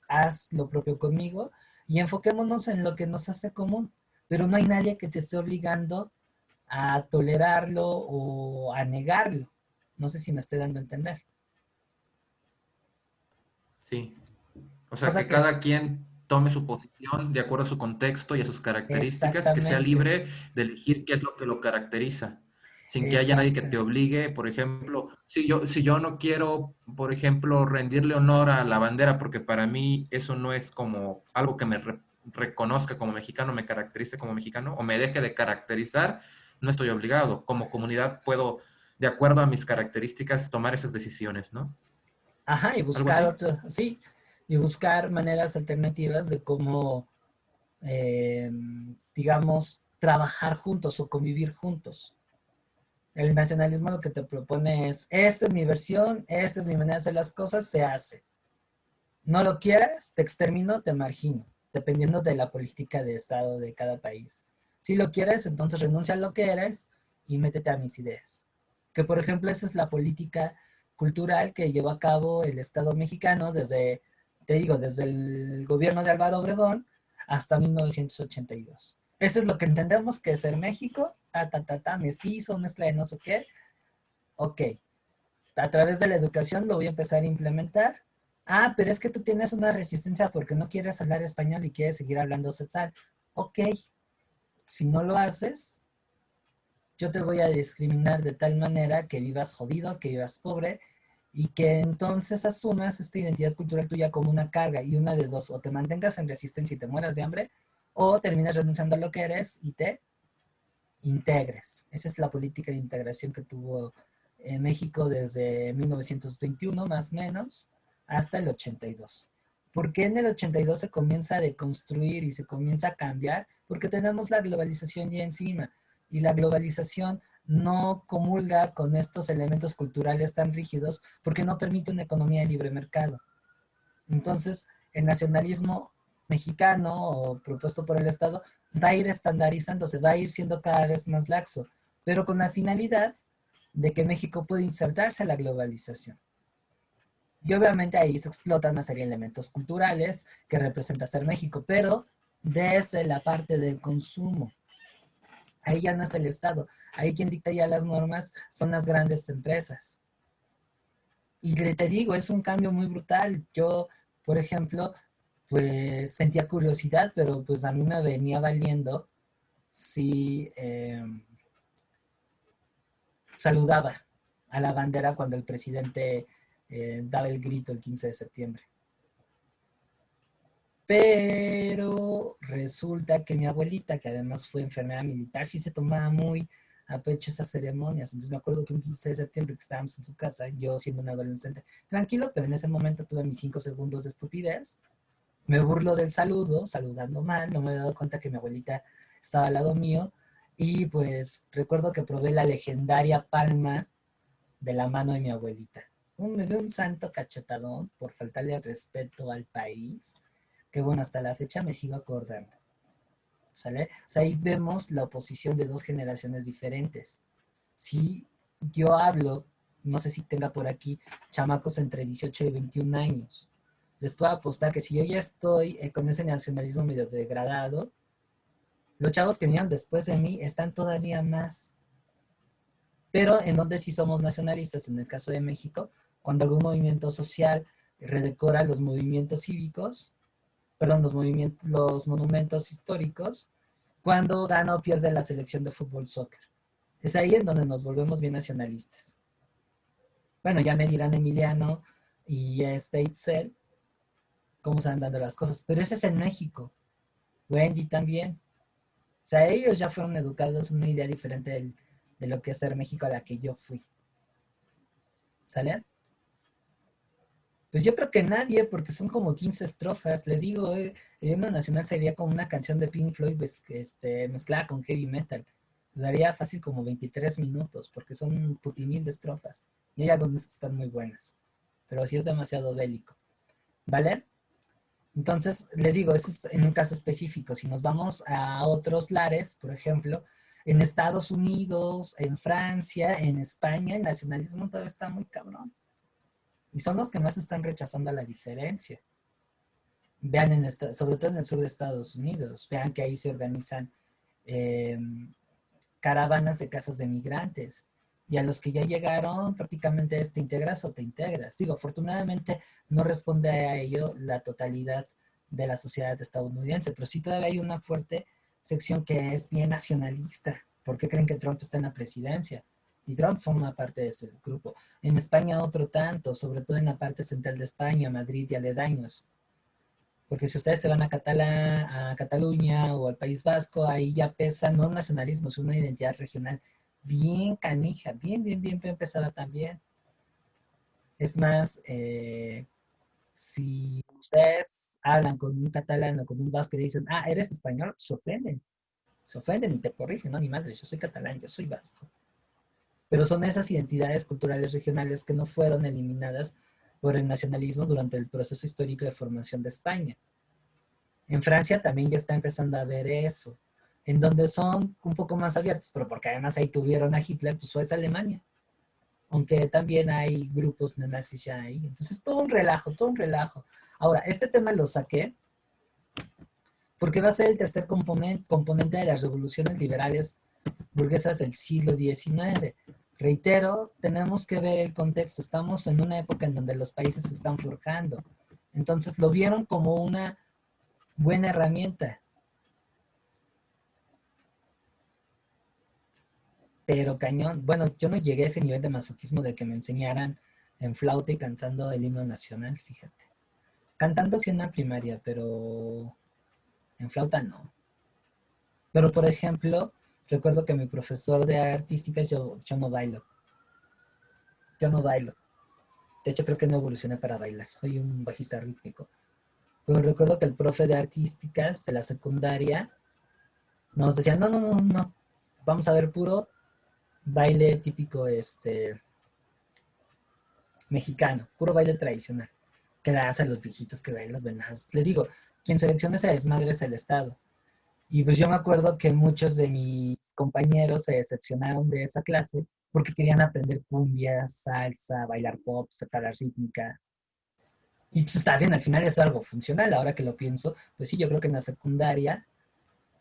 haz lo propio conmigo y enfoquémonos en lo que nos hace común. Pero no hay nadie que te esté obligando a tolerarlo o a negarlo. No sé si me estoy dando a entender. Sí. O sea, Cosa que que cada quien tome su posición de acuerdo a su contexto y a sus características, que sea exactamente, libre de elegir qué es lo que lo caracteriza, sin que haya nadie que te exacta. obligue. Por ejemplo, si yo no quiero, por ejemplo, rendirle honor a la bandera, porque para mí eso no es como algo que me reconozca como mexicano, me caracterice como mexicano, o me deje de caracterizar, no estoy obligado. Como comunidad puedo, de acuerdo a mis características, tomar esas decisiones, ¿no? Ajá, y ¿Algo buscar así? otro, sí, y buscar maneras alternativas de cómo, eh, digamos, trabajar juntos o convivir juntos. El nacionalismo lo que te propone es, esta es mi versión, esta es mi manera de hacer las cosas, se hace. No lo quieras, te extermino, te margino, dependiendo de la política de Estado de cada país. Si lo quieres, entonces renuncia a lo que eres y métete a mis ideas. Que por ejemplo esa es la política cultural que llevó a cabo el Estado mexicano desde, te digo, desde el gobierno de Álvaro Obregón hasta 1982. Eso es lo que entendemos que es ser México, mestizo, mezcla de no sé qué. Ok, a través de la educación lo voy a empezar a implementar. Ah, pero es que tú tienes una resistencia porque no quieres hablar español y quieres seguir hablando setzal. Ok, si no lo haces, yo te voy a discriminar de tal manera que vivas jodido, que vivas pobre y que entonces asumas esta identidad cultural tuya como una carga y una de dos, o te mantengas en resistencia y te mueras de hambre, o terminas renunciando a lo que eres y te integres. Esa es la política de integración que tuvo México desde 1921 más o menos hasta el 82. ¿Por qué en el 82 se comienza a deconstruir y se comienza a cambiar? Porque tenemos la globalización ya encima y la globalización no comulga con estos elementos culturales tan rígidos porque no permite una economía de libre mercado. Entonces, el nacionalismo mexicano o propuesto por el Estado va a ir estandarizándose, va a ir siendo cada vez más laxo, pero con la finalidad de que México pueda insertarse a la globalización. Y obviamente ahí se explotan una serie de elementos culturales que representa ser México, pero desde la parte del consumo. Ahí ya no es el Estado, ahí quien dicta ya las normas son las grandes empresas. Y te digo, es un cambio muy brutal. Yo, por ejemplo, pues sentía curiosidad, pero pues a mí me venía valiendo si saludaba a la bandera cuando el presidente daba el grito el 15 de septiembre. Pero resulta que mi abuelita, que además fue enfermera militar, sí se tomaba muy a pecho esas ceremonias. Entonces me acuerdo que un 15 de septiembre que estábamos en su casa, yo siendo un adolescente tranquilo, pero en ese momento tuve mis 5 segundos de estupidez. Me burlo del saludo, saludando mal, no me he dado cuenta que mi abuelita estaba al lado mío. Y pues recuerdo que probé la legendaria palma de la mano de mi abuelita. Me dio un santo cachetadón por faltarle al respeto al país, que bueno, hasta la fecha me sigo acordando. ¿Sale? O sea, ahí vemos la oposición de dos generaciones diferentes. Si yo hablo, no sé si tenga por aquí chamacos entre 18 y 21 años, les puedo apostar que si yo ya estoy con ese nacionalismo medio degradado, los chavos que vinieron después de mí están todavía más. Pero en donde sí somos nacionalistas, en el caso de México, cuando algún movimiento social redecora los movimientos cívicos, perdón, los monumentos históricos, cuando gana o pierde la selección de fútbol soccer. Es ahí en donde nos volvemos bien nacionalistas. Bueno, ya me dirán Emiliano y Itzel cómo se van dando las cosas, pero ese es en México. Wendy también. O sea, ellos ya fueron educados en una idea diferente de lo que es ser México a la que yo fui. ¿Sale? Pues yo creo que nadie, porque son como 15 estrofas. Les digo, el himno nacional sería como una canción de Pink Floyd pues, mezclada con heavy metal. Daría fácil como 23 minutos, porque son un putimil de estrofas. Y hay algunas que están muy buenas. Pero sí es demasiado bélico. ¿Vale? Entonces, les digo, eso es en un caso específico. Si nos vamos a otros lares, por ejemplo, en Estados Unidos, en Francia, en España, el nacionalismo todavía está muy cabrón. Y son los que más están rechazando la diferencia. Vean, sobre todo en el sur de Estados Unidos, vean que ahí se organizan caravanas de casas de migrantes. Y a los que ya llegaron, prácticamente te integras o te integras. Digo, afortunadamente no responde a ello la totalidad de la sociedad estadounidense, pero sí todavía hay una fuerte sección que es bien nacionalista. ¿Por qué creen que Trump está en la presidencia? Y Trump forma parte de ese grupo. En España otro tanto, sobre todo en la parte central de España, Madrid y aledaños. Porque si ustedes se van a Cataluña o al País Vasco, ahí ya pesa no un nacionalismo, sino una identidad regional bien canija, bien pesada también. Es más, si ustedes hablan con un catalán o con un vasco y le dicen, ah, eres español, se ofenden y te corrigen, no, ni madre, yo soy catalán, yo soy vasco. Pero son esas identidades culturales regionales que no fueron eliminadas por el nacionalismo durante el proceso histórico de formación de España. En Francia también ya está empezando a ver eso, en donde son un poco más abiertos, pero porque además ahí tuvieron a Hitler, pues fue esa Alemania. Aunque también hay grupos neonazis ya ahí. Entonces, todo un relajo, todo un relajo. Ahora, este tema lo saqué porque va a ser el tercer componente de las revoluciones liberales burguesas del siglo XIX. Reitero, tenemos que ver el contexto. Estamos en una época en donde los países se están forjando. Entonces, lo vieron como una buena herramienta. Pero cañón, bueno, yo no llegué a ese nivel de masoquismo de que me enseñaran en flauta y cantando el himno nacional, fíjate. Cantando sí en la primaria, pero en flauta no. Pero por ejemplo, recuerdo que mi profesor de artísticas, yo no bailo. Yo no bailo. De hecho, creo que no evolucioné para bailar. Soy un bajista rítmico. Pero recuerdo que el profe de artísticas de la secundaria nos decía, no. Vamos a ver puro baile típico mexicano, puro baile tradicional, que la hacen los viejitos que bailan los venados. Les digo, quien selecciona ese desmadre es el Estado. Y pues yo me acuerdo que muchos de mis compañeros se decepcionaron de esa clase porque querían aprender cumbia, salsa, bailar pop, sacar las rítmicas. Y pues está bien, al final es algo funcional. Ahora que lo pienso, pues sí, yo creo que en la secundaria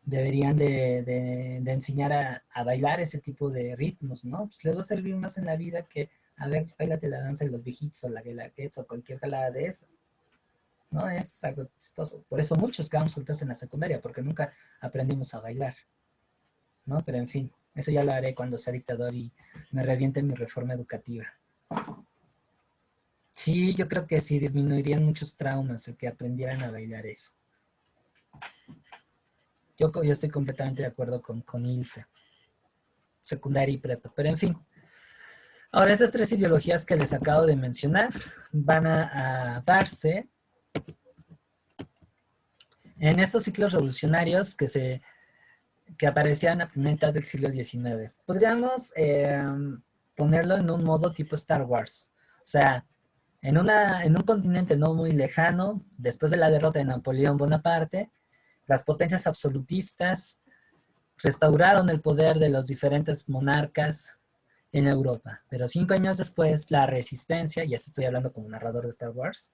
deberían de enseñar a bailar ese tipo de ritmos, ¿no? Pues les va a servir más en la vida que, a ver, bailate la danza de los viejitos o la guelaguetza o cualquier jalada de esas. ¿No? Es algo chistoso. Por eso muchos quedamos solteros en la secundaria, porque nunca aprendimos a bailar, ¿no? Pero en fin, eso ya lo haré cuando sea dictador y me reviente mi reforma educativa. Sí, yo creo que sí, disminuirían muchos traumas el que aprendieran a bailar eso. Yo estoy completamente de acuerdo con Ilse. secundaria y prepa, pero en fin. Ahora, estas tres ideologías que les acabo de mencionar van a darse en estos ciclos revolucionarios que aparecían a primera mitad del siglo XIX. Podríamos ponerlo en un modo tipo Star Wars. O sea, en un continente no muy lejano, después de la derrota de Napoleón Bonaparte, las potencias absolutistas restauraron el poder de los diferentes monarcas en Europa. Pero 5 años después, la resistencia, y así estoy hablando como narrador de Star Wars,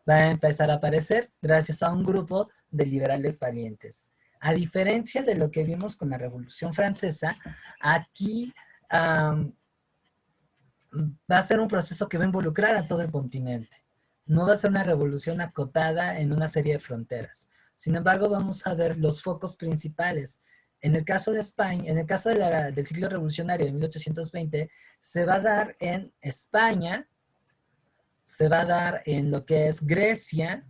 va a empezar a aparecer gracias a un grupo de liberales valientes. A diferencia de lo que vimos con la Revolución Francesa, aquí va a ser un proceso que va a involucrar a todo el continente. No va a ser una revolución acotada en una serie de fronteras. Sin embargo, vamos a ver los focos principales. En el caso de España, en el caso del ciclo revolucionario de 1820, se va a dar en España, se va a dar en lo que es Grecia,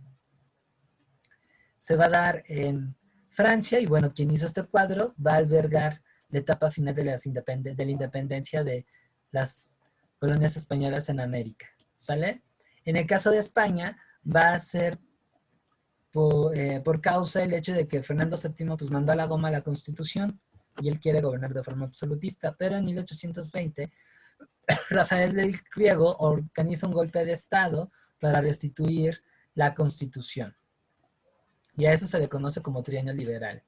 se va a dar en Francia, y bueno, quien hizo este cuadro va a albergar la etapa final de la independencia de las colonias españolas en América, ¿sale? En el caso de España, va a ser por causa del hecho de que Fernando VII pues, mandó a la goma la Constitución y él quiere gobernar de forma absolutista, pero en 1820 Rafael del Riego organiza un golpe de Estado para restituir la Constitución. Y a eso se le conoce como trienio liberal.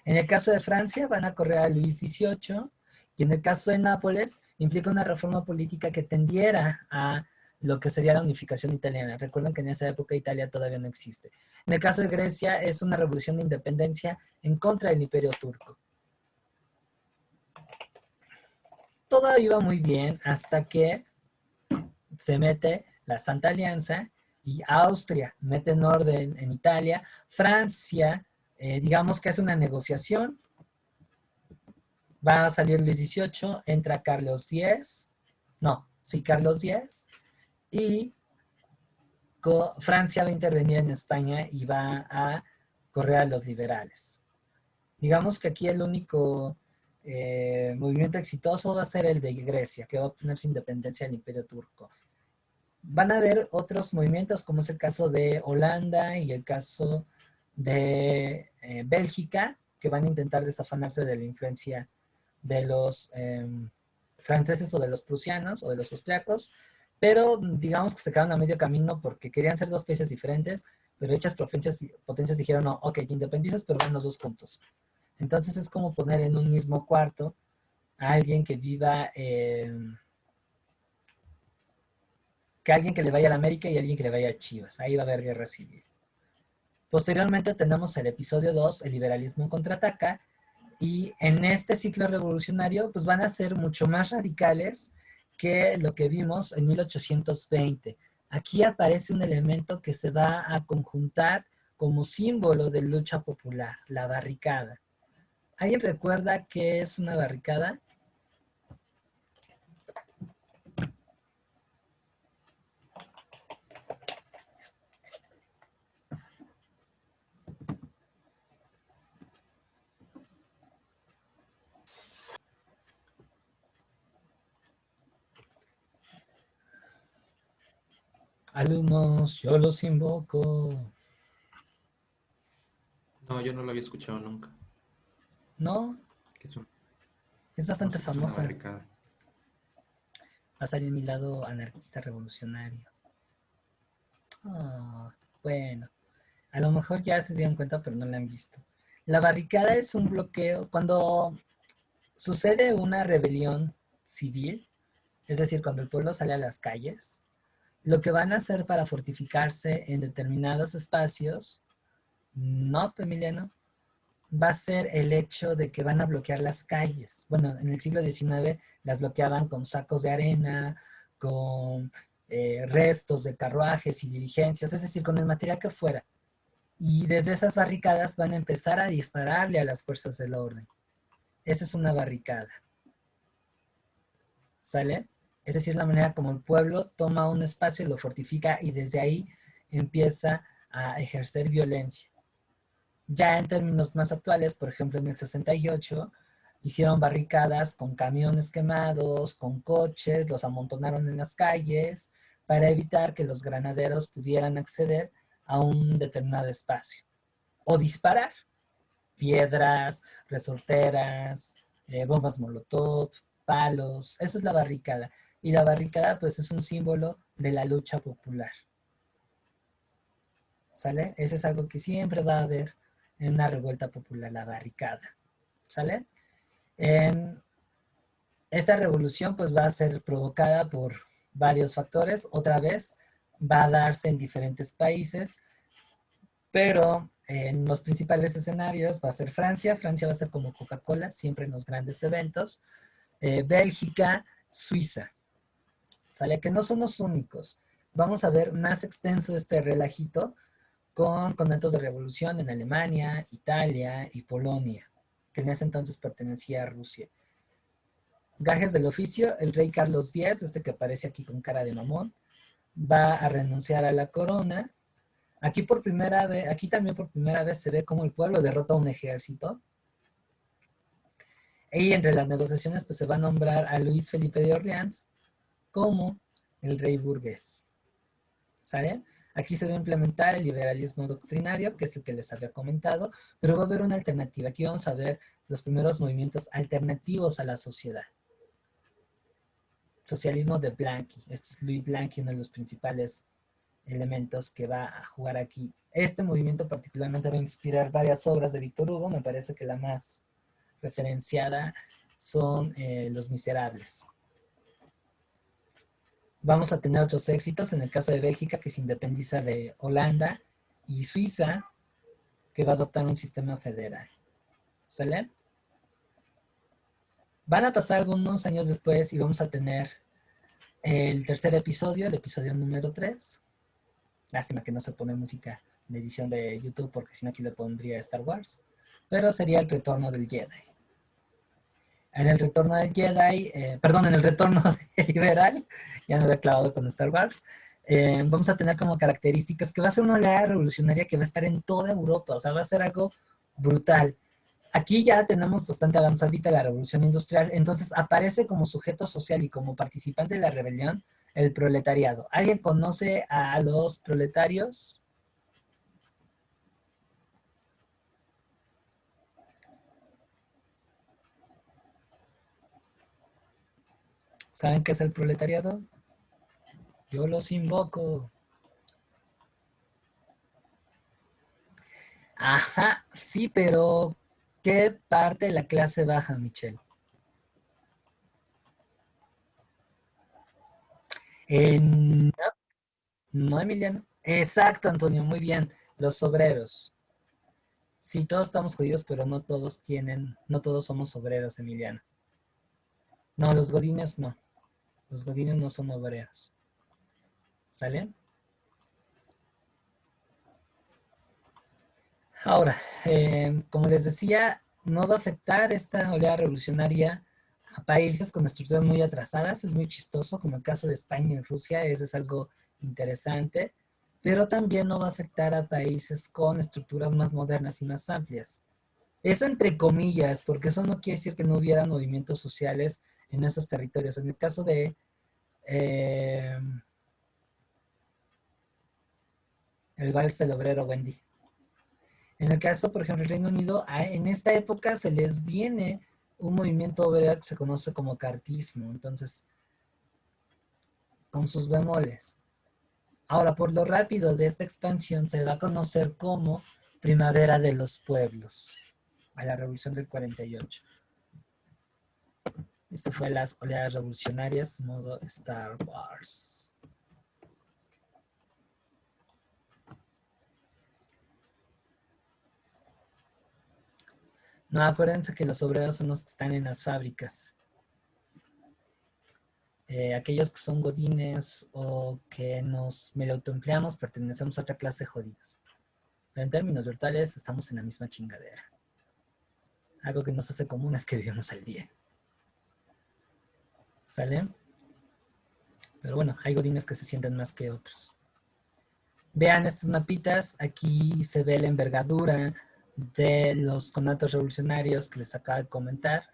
En el caso de Francia van a correr a Luis XVIII, y en el caso de Nápoles implica una reforma política que tendiera a lo que sería la unificación italiana. Recuerden que en esa época Italia todavía no existe. En el caso de Grecia es una revolución de independencia en contra del imperio turco. Todo iba muy bien hasta que se mete la Santa Alianza y Austria mete en orden en Italia. Francia, digamos que hace una negociación. Va a salir Luis XVIII, entra Carlos X. No, sí, Carlos X. Y Francia va a intervenir en España y va a correr a los liberales. Digamos que aquí el único movimiento exitoso va a ser el de Grecia, que va a obtener su independencia del Imperio Turco. Van a haber otros movimientos, como es el caso de Holanda y el caso de Bélgica, que van a intentar desafanarse de la influencia de los franceses o de los prusianos o de los austriacos, pero digamos que se quedaron a medio camino porque querían ser dos países diferentes, pero hechas potencias dijeron, no, ok, te independizas, pero van los dos juntos. Entonces es como poner en un mismo cuarto a alguien que viva, que alguien que le vaya a la América y alguien que le vaya a Chivas. Ahí va a haber guerra civil. Posteriormente tenemos el episodio 2, el liberalismo contraataca, y en este ciclo revolucionario pues van a ser mucho más radicales que lo que vimos en 1820. Aquí aparece un elemento que se va a conjuntar como símbolo de lucha popular, la barricada. ¿Alguien recuerda qué es una barricada? Alumnos, yo los invoco. No, yo no lo había escuchado nunca. ¿No? ¿Qué es un- Es no bastante sé qué es una famosa. barricada? Va a salir mi lado anarquista revolucionario. Oh, bueno, a lo mejor ya se dieron cuenta, pero no la han visto. La barricada es un bloqueo. Cuando sucede una rebelión civil, es decir, cuando el pueblo sale a las calles, lo que van a hacer para fortificarse en determinados espacios, no, Emiliano, va a ser el hecho de que van a bloquear las calles. Bueno, en el siglo XIX las bloqueaban con sacos de arena, con restos de carruajes y diligencias, es decir, con el material que fuera. Y desde esas barricadas van a empezar a dispararle a las fuerzas del orden. Esa es una barricada. ¿Sale? Es decir, la manera como el pueblo toma un espacio y lo fortifica y desde ahí empieza a ejercer violencia. Ya en términos más actuales, por ejemplo en el 68, hicieron barricadas con camiones quemados, con coches, los amontonaron en las calles para evitar que los granaderos pudieran acceder a un determinado espacio o disparar piedras, resorteras, bombas molotov, palos. Eso es la barricada. Y la barricada pues es un símbolo de la lucha popular. ¿Sale? Eso es algo que siempre va a haber en una revuelta popular, la barricada. ¿Sale? En esta revolución pues va a ser provocada por varios factores. Otra vez va a darse en diferentes países, pero en los principales escenarios va a ser Francia. Francia va a ser como Coca-Cola, siempre en los grandes eventos. Bélgica, Suiza. ¿Sale? Que no son los únicos. Vamos a ver más extenso este relajito con conventos de revolución en Alemania, Italia y Polonia, que en ese entonces pertenecía a Rusia. Gajes del oficio, el rey Carlos X, este que aparece aquí con cara de mamón, va a renunciar a la corona. Aquí también por primera vez se ve cómo el pueblo derrota a un ejército. Y entre las negociaciones pues se va a nombrar a Luis Felipe de Orleans como el rey burgués. ¿Sale? Aquí se va a implementar el liberalismo doctrinario, que es el que les había comentado, pero va a haber una alternativa. Aquí vamos a ver los primeros movimientos alternativos a la sociedad. Socialismo de Blanqui. Este es Louis Blanqui, uno de los principales elementos que va a jugar aquí. Este movimiento particularmente va a inspirar varias obras de Víctor Hugo. Me parece que la más referenciada son Los Miserables. Vamos a tener otros éxitos en el caso de Bélgica, que se independiza de Holanda, y Suiza, que va a adoptar un sistema federal. ¿Sale? Van a pasar algunos años después y vamos a tener el tercer episodio, el episodio número 3. Lástima que no se pone música de edición de YouTube, porque si no aquí le pondría Star Wars. Pero sería el retorno del Jedi. En el retorno del Jedi, en el retorno del liberal, ya me había clavado con Star Wars, vamos a tener como características que va a ser una oleada revolucionaria que va a estar en toda Europa, o sea, va a ser algo brutal. Aquí ya tenemos bastante avanzadita la revolución industrial, entonces aparece como sujeto social y como participante de la rebelión el proletariado. ¿Alguien conoce a los proletarios? ¿Saben qué es el proletariado? Yo los invoco. Ajá, sí, pero ¿qué parte de la clase baja, Michelle? No, no, Emiliano. Exacto, Antonio, muy bien. Los obreros. Sí, todos estamos jodidos, pero no todos somos obreros, Emiliano. No, los godines no. Los godines no son obreros. ¿Sale? Ahora, como les decía, no va a afectar esta oleada revolucionaria a países con estructuras muy atrasadas. Es muy chistoso, como el caso de España y Rusia. Eso es algo interesante. Pero también no va a afectar a países con estructuras más modernas y más amplias. Eso entre comillas, porque eso no quiere decir que no hubiera movimientos sociales en esos territorios. En el caso de el Vals del Obrero, Wendy. En el caso, por ejemplo, del Reino Unido, en esta época se les viene un movimiento obrero que se conoce como cartismo, entonces, con sus bemoles. Ahora, por lo rápido de esta expansión, se va a conocer como Primavera de los Pueblos, a la Revolución del 48. Esto fue las oleadas revolucionarias, modo Star Wars. No, acuérdense que los obreros son los que están en las fábricas. Aquellos que son godines o que nos medio autoempleamos pertenecemos a otra clase de jodidos. Pero en términos virtuales estamos en la misma chingadera. Algo que nos hace común es que vivimos al día. ¿Sale? Pero bueno, hay godines que se sienten más que otros. Vean estas mapitas. Aquí se ve la envergadura de los conatos revolucionarios que les acabo de comentar.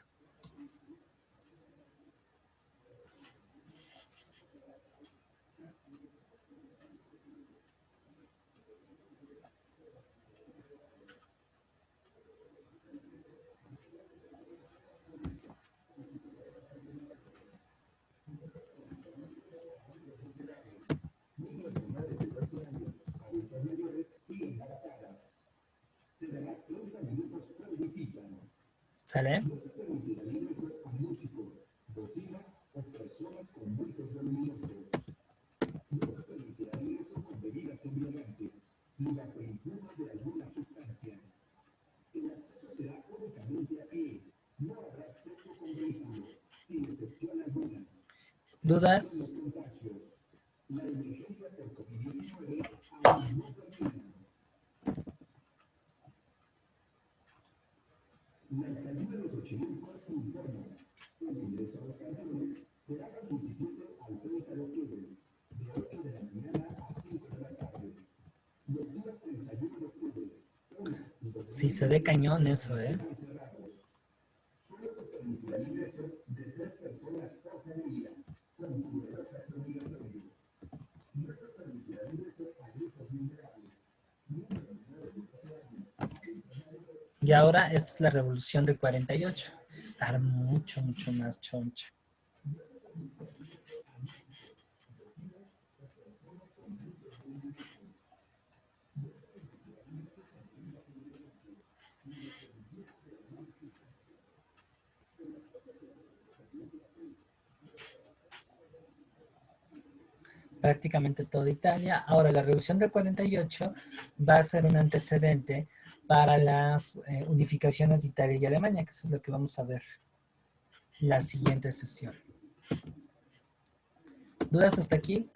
¿Sale? ¿Dudas? Sí, se ve cañón eso, ¿eh? Y ahora esta es la revolución del 48. Estar mucho, mucho más choncha. Prácticamente toda Italia. Ahora, la revolución del 48 va a ser un antecedente para las unificaciones de Italia y Alemania, que eso es lo que vamos a ver en la siguiente sesión. ¿Dudas hasta aquí?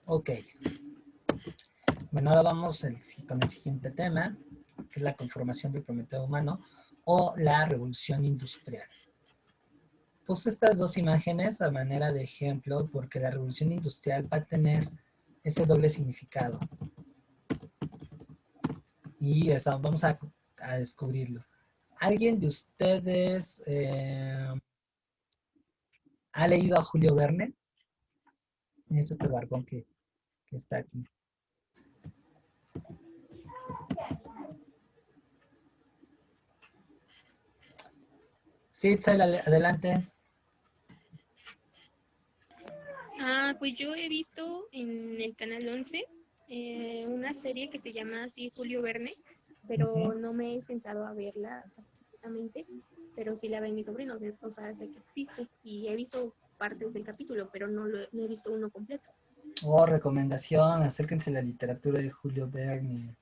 Ok. Bueno, ahora vamos con el siguiente tema, que es la conformación del Prometeo humano o la revolución industrial. Puse estas dos imágenes a manera de ejemplo porque la revolución industrial va a tener ese doble significado. Y vamos a descubrirlo. ¿Alguien de ustedes ha leído a Julio Verne? Es este barbón que está aquí. Sí, Itzel, adelante. Pues yo he visto en el Canal 11 una serie que se llama así Julio Verne, pero no me he sentado a verla exactamente, pero sí la ven mis sobrinos, o sea, sé que existe y he visto partes del capítulo, pero no he visto uno completo. Oh, recomendación, acérquense a la literatura de Julio Verne.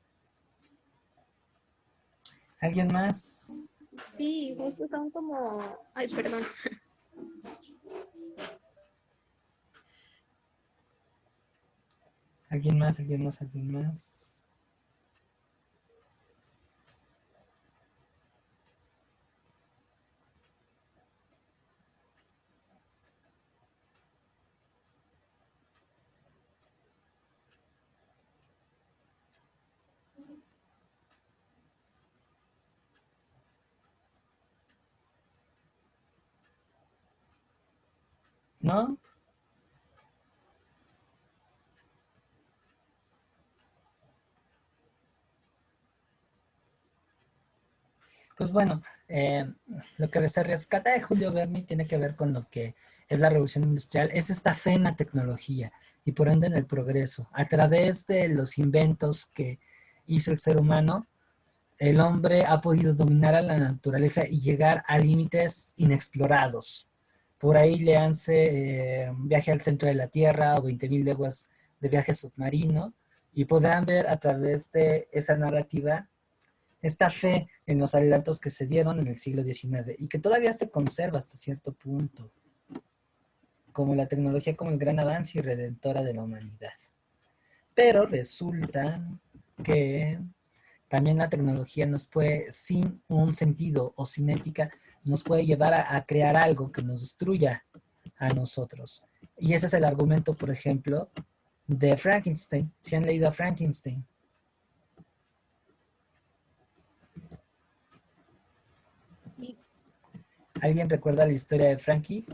¿Alguien más? Sí, justo son como... Ay, perdón. ¿Alguien más? ¿Alguien más? ¿Alguien más? ¿No? Pues bueno, lo que se rescata de Julio Verne tiene que ver con lo que es la revolución industrial, es esta fe en la tecnología y por ende en el progreso. A través de los inventos que hizo el ser humano, el hombre ha podido dominar a la naturaleza y llegar a límites inexplorados. Por ahí léanse Viaje al centro de la Tierra o 20.000 leguas de viaje submarino y podrán ver a través de esa narrativa esta fe en los adelantos que se dieron en el siglo XIX y que todavía se conserva hasta cierto punto, como la tecnología como el gran avance y redentora de la humanidad. Pero resulta que también la tecnología nos puede, sin un sentido o sin ética, nos puede llevar a crear algo que nos destruya a nosotros. Y ese es el argumento, por ejemplo, de Frankenstein. ¿Si han leído a Frankenstein? ¿Alguien recuerda la historia de Frankie?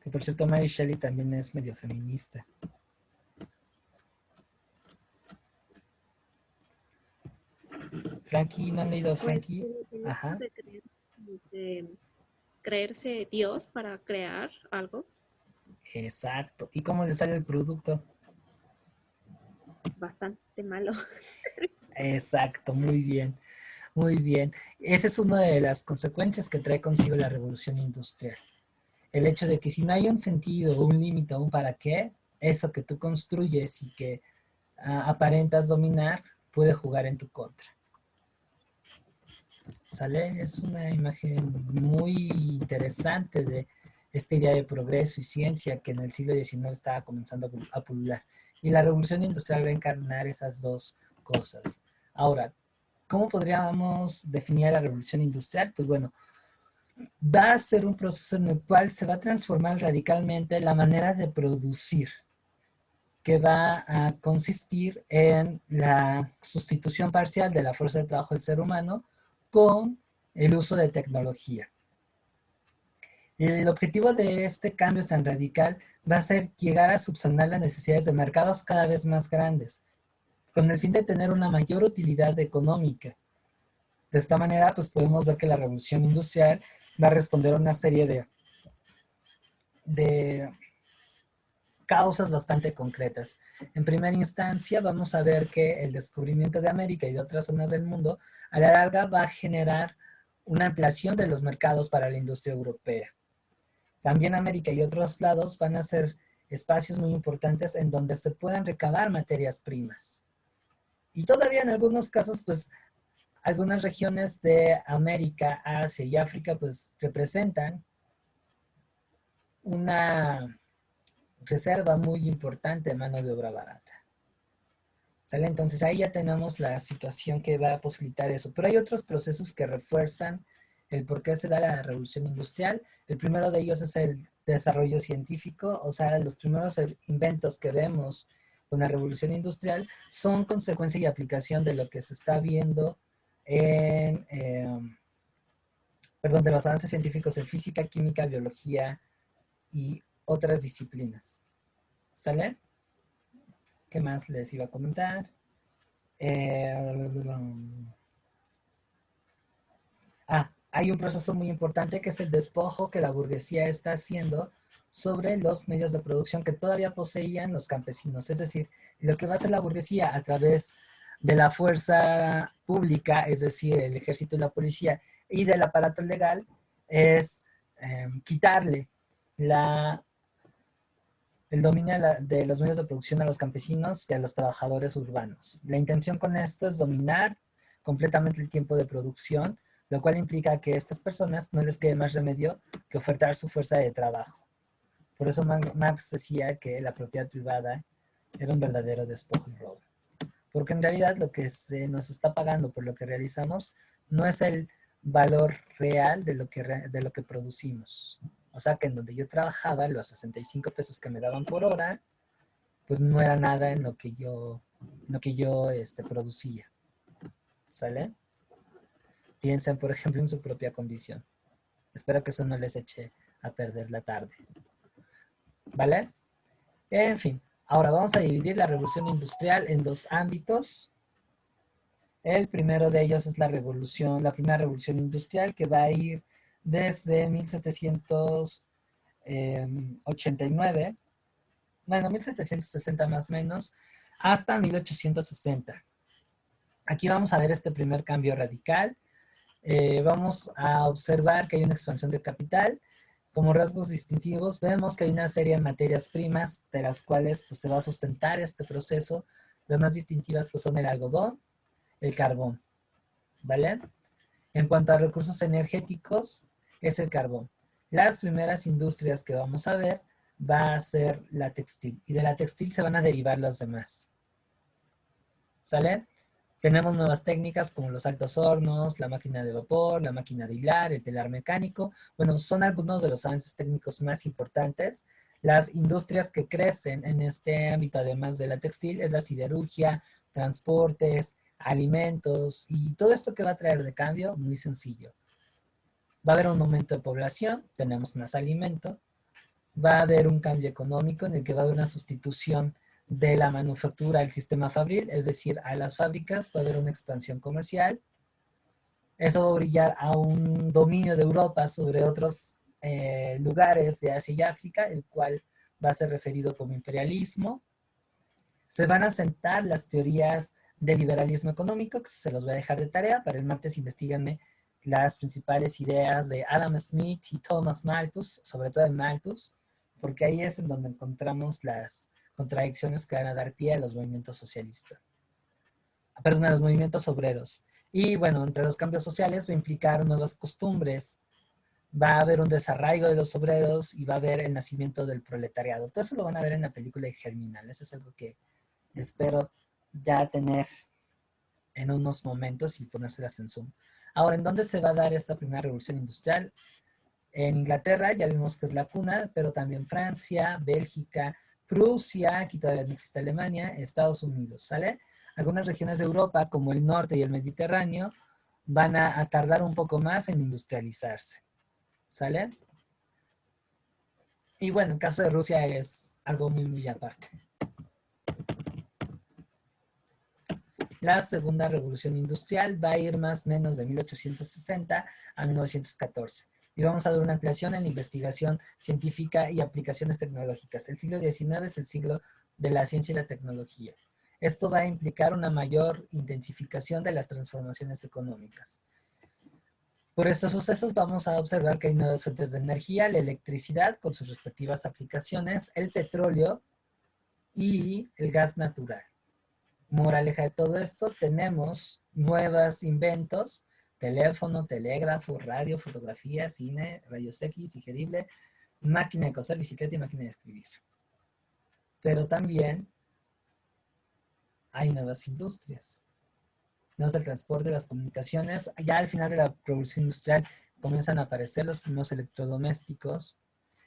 Que por cierto, Mary Shelley también es medio feminista. Frankie, ¿no han leído Pues Frankie? tiene esto Ajá, de creerse Dios para crear algo exacto. ¿Y cómo le sale el producto? bastante malo. Exacto, muy bien, muy bien. Esa es una de las consecuencias que trae consigo la revolución industrial. El hecho de que si no hay un sentido, un límite, un para qué, eso que tú construyes y que aparentas dominar puede jugar en tu contra. ¿Sale? Es una imagen muy interesante de esta idea de progreso y ciencia que en el siglo XIX estaba comenzando a pulular. Y la revolución industrial va a encarnar esas dos cosas. Ahora, ¿cómo podríamos definir la revolución industrial? Pues bueno, va a ser un proceso en el cual se va a transformar radicalmente la manera de producir, que va a consistir en la sustitución parcial de la fuerza de trabajo del ser humano con el uso de tecnología. El objetivo de este cambio tan radical va a ser llegar a subsanar las necesidades de mercados cada vez más grandes, con el fin de tener una mayor utilidad económica. De esta manera, pues podemos ver que la revolución industrial va a responder a una serie de causas bastante concretas. En primera instancia, vamos a ver que el descubrimiento de América y de otras zonas del mundo, a la larga va a generar una ampliación de los mercados para la industria europea. También América y otros lados van a ser espacios muy importantes en donde se puedan recabar materias primas. Y todavía en algunos casos, pues, algunas regiones de América, Asia y África, pues, representan una reserva muy importante de mano de obra barata. ¿Sale? Entonces ahí ya tenemos la situación que va a posibilitar eso. Pero hay otros procesos que refuerzan el por qué se da la revolución industrial. El primero de ellos es el desarrollo científico, o sea, los primeros inventos que vemos con la revolución industrial son consecuencia y aplicación de lo que se está viendo en, de los avances científicos en física, química, biología y otras disciplinas. ¿Sale? ¿Qué más les iba a comentar? Hay un proceso muy importante que es el despojo que la burguesía está haciendo sobre los medios de producción que todavía poseían los campesinos. Es decir, lo que va a hacer la burguesía a través de la fuerza pública, es decir, el ejército y la policía, y del aparato legal, es quitarle el dominio de los medios de producción a los campesinos y a los trabajadores urbanos. La intención con esto es dominar completamente el tiempo de producción, lo cual implica que a estas personas no les quede más remedio que ofertar su fuerza de trabajo. Por eso Marx decía que la propiedad privada era un verdadero despojo y robo. Porque en realidad lo que se nos está pagando por lo que realizamos no es el valor real de lo que producimos. O sea que en donde yo trabajaba, los 65 pesos que me daban por hora, pues no era nada en lo que yo producía. ¿Sale? Piensen, por ejemplo, en su propia condición. Espero que eso no les eche a perder la tarde. ¿Vale? En fin, ahora vamos a dividir la revolución industrial en dos ámbitos. El primero de ellos es la primera revolución industrial, que va a ir desde 1789, bueno, 1760 más o menos, hasta 1860. Aquí vamos a ver este primer cambio radical. Vamos a observar que hay una expansión del capital. Como rasgos distintivos, vemos que hay una serie de materias primas de las cuales pues, se va a sustentar este proceso. Las más distintivas pues, son el algodón, el carbón, ¿vale? En cuanto a recursos energéticos, es el carbón. Las primeras industrias que vamos a ver va a ser la textil, y de la textil se van a derivar las demás. ¿Sale? Tenemos nuevas técnicas como los altos hornos, la máquina de vapor, la máquina de hilar, el telar mecánico. Bueno, son algunos de los avances técnicos más importantes. Las industrias que crecen en este ámbito, además de la textil, es la siderurgia, transportes, alimentos y todo esto que va a traer de cambio, muy sencillo. Va a haber un aumento de población, tenemos más alimento, va a haber un cambio económico en el que va a haber una sustitución de la manufactura al sistema fabril, es decir, a las fábricas, va a haber una expansión comercial. Eso va a brillar a un dominio de Europa sobre otros lugares de Asia y África, el cual va a ser referido como imperialismo. Se van a sentar las teorías del liberalismo económico, que se los voy a dejar de tarea. Para el martes investiganme las principales ideas de Adam Smith y Thomas Malthus, sobre todo de Malthus, porque ahí es en donde encontramos las contradicciones que van a dar pie a los movimientos socialistas. Perdón, a los movimientos obreros. Y bueno, entre los cambios sociales va a implicar nuevas costumbres, va a haber un desarraigo de los obreros y va a haber el nacimiento del proletariado. Todo eso lo van a ver en la película de Germinal. Eso es algo que espero ya tener en unos momentos y ponérselas en Zoom. Ahora, ¿en dónde se va a dar esta primera revolución industrial? En Inglaterra, ya vimos que es la cuna, pero también Francia, Bélgica, Prusia, aquí todavía no existe Alemania, Estados Unidos, ¿sale? Algunas regiones de Europa, como el norte y el Mediterráneo, van a tardar un poco más en industrializarse, ¿sale? Y bueno, el caso de Rusia es algo muy, muy aparte. La segunda revolución industrial va a ir más o menos de 1860 a 1914. Y vamos a ver una ampliación en la investigación científica y aplicaciones tecnológicas. El siglo XIX es el siglo de la ciencia y la tecnología. Esto va a implicar una mayor intensificación de las transformaciones económicas. Por estos sucesos vamos a observar que hay nuevas fuentes de energía, la electricidad con sus respectivas aplicaciones, el petróleo y el gas natural. Moraleja de todo esto, tenemos nuevos inventos, teléfono, telégrafo, radio, fotografía, cine, rayos X, digerible, máquina de coser, bicicleta y máquina de escribir. Pero también hay nuevas industrias. Tenemos el transporte, las comunicaciones. Ya al final de la revolución industrial comienzan a aparecer los primeros electrodomésticos.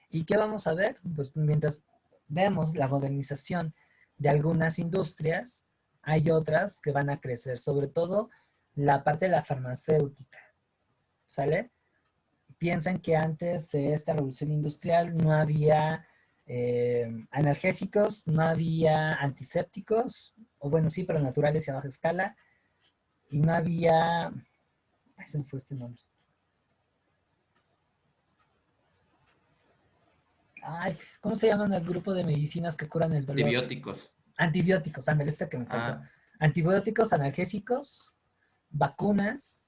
¿Y qué vamos a ver? Pues mientras vemos la modernización de algunas industrias, hay otras que van a crecer, sobre todo la parte de la farmacéutica, ¿sale? Piensen que antes de esta revolución industrial no había analgésicos, no había antisépticos, o bueno, sí, pero naturales y a baja escala, y no había, ay, se me fue este nombre. Ay, ¿cómo se llaman el grupo de medicinas que curan el dolor? Antibióticos. Antibióticos, ándale, este que me faltó. Antibióticos, analgésicos, vacunas,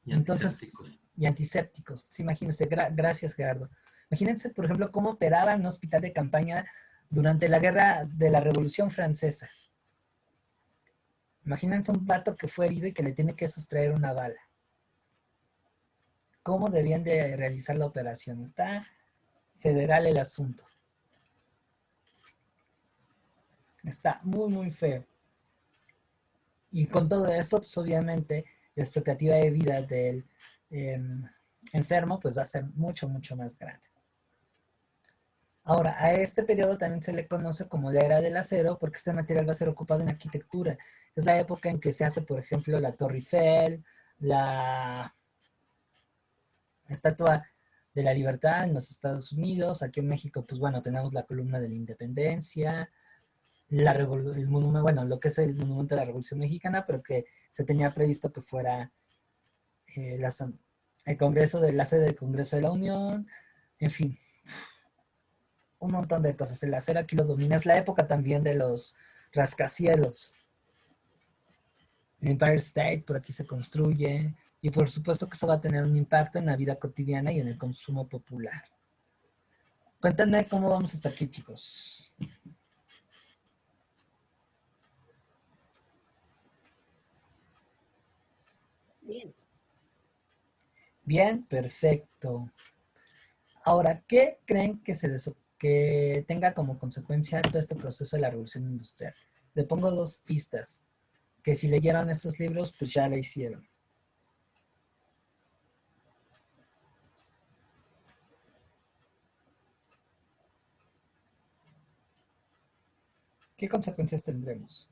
Y entonces, antisépticos. y antisépticos. Sí, imagínense, gracias Gerardo. Imagínense, por ejemplo, cómo operaba en un hospital de campaña durante la guerra de la Revolución Francesa. Imagínense un pato que fue herido y que le tiene que sustraer una bala. ¿Cómo debían de realizar la operación? Está federal el asunto. Está muy, muy feo. Y con todo esto, pues obviamente, la expectativa de vida del enfermo pues va a ser mucho, mucho más grande. Ahora, a este periodo también se le conoce como la era del acero porque este material va a ser ocupado en arquitectura. Es la época en que se hace, por ejemplo, la Torre Eiffel, la Estatua de la Libertad en los Estados Unidos. Aquí en México, pues bueno, tenemos la Columna de la Independencia, el monumento, bueno, lo que es el monumento de la Revolución Mexicana, pero que se tenía previsto que fuera el Congreso la sede del Congreso de la Unión, en fin, un montón de cosas. El acero aquí lo domina. Es la época también de los rascacielos. El Empire State por aquí se construye y por supuesto que eso va a tener un impacto en la vida cotidiana y en el consumo popular. Cuéntenme cómo vamos hasta aquí, chicos. Bien. Bien, perfecto. Ahora, ¿qué creen que tenga como consecuencia todo este proceso de la revolución industrial? Le pongo dos pistas, que si leyeron estos libros, pues ya lo hicieron. ¿Qué consecuencias tendremos?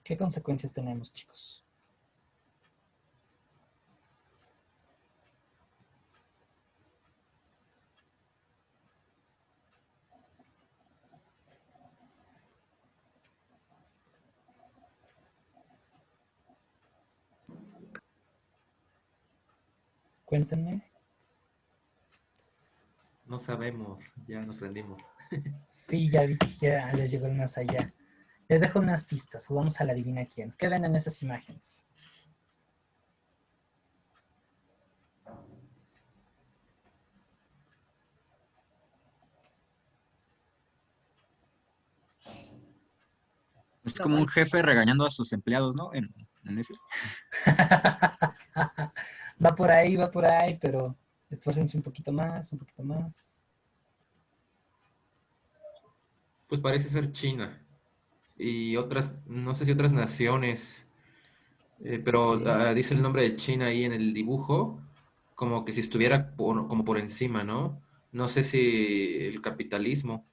¿Qué consecuencias tenemos, chicos? Cuéntenme. No sabemos, ya nos rendimos. Sí, ya vi que ya les llegó el más allá. Les dejo unas pistas. Jugamos a la adivina quién. ¿Qué ven en esas imágenes? Es como un jefe regañando a sus empleados, ¿no? En ese. Va por ahí, pero esfuércense un poquito más, un poquito más. Pues parece ser China y otras, no sé si otras naciones, pero Sí. dice el nombre de China ahí en el dibujo, como que si estuviera como por encima, ¿no? No sé si el capitalismo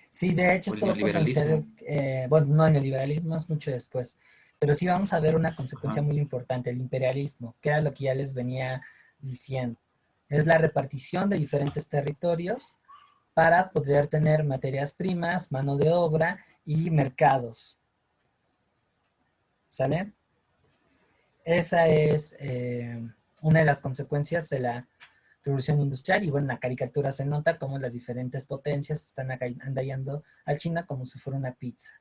Sí, de hecho o el esto va a potenciar, neoliberalismo. bueno, no, el neoliberalismo es mucho después, pero sí vamos a ver una consecuencia Ajá. muy importante, el imperialismo, que era lo que ya les venía diciendo. Es la repartición de diferentes territorios para poder tener materias primas, mano de obra y mercados. ¿Sale? Esa es una de las consecuencias de la revolución industrial y bueno, en la caricatura se nota cómo las diferentes potencias están andallando a China como si fuera una pizza.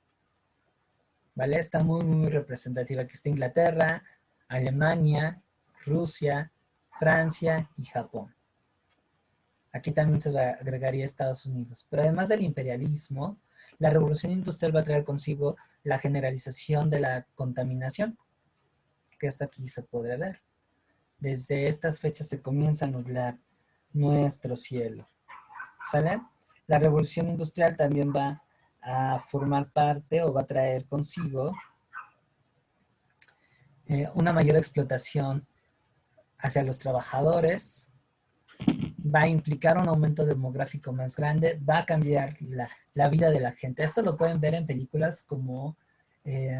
¿Vale? Está muy, muy representativa. Aquí está Inglaterra, Alemania, Rusia, Francia y Japón. Aquí también se agregaría Estados Unidos. Pero además del imperialismo, la revolución industrial va a traer consigo la generalización de la contaminación, que esto aquí se podrá ver. Desde estas fechas se comienza a nublar nuestro cielo. ¿Sale? La revolución industrial también va a formar parte o va a traer consigo una mayor explotación hacia los trabajadores, va a implicar un aumento demográfico más grande, va a cambiar la vida de la gente. Esto lo pueden ver en películas como eh,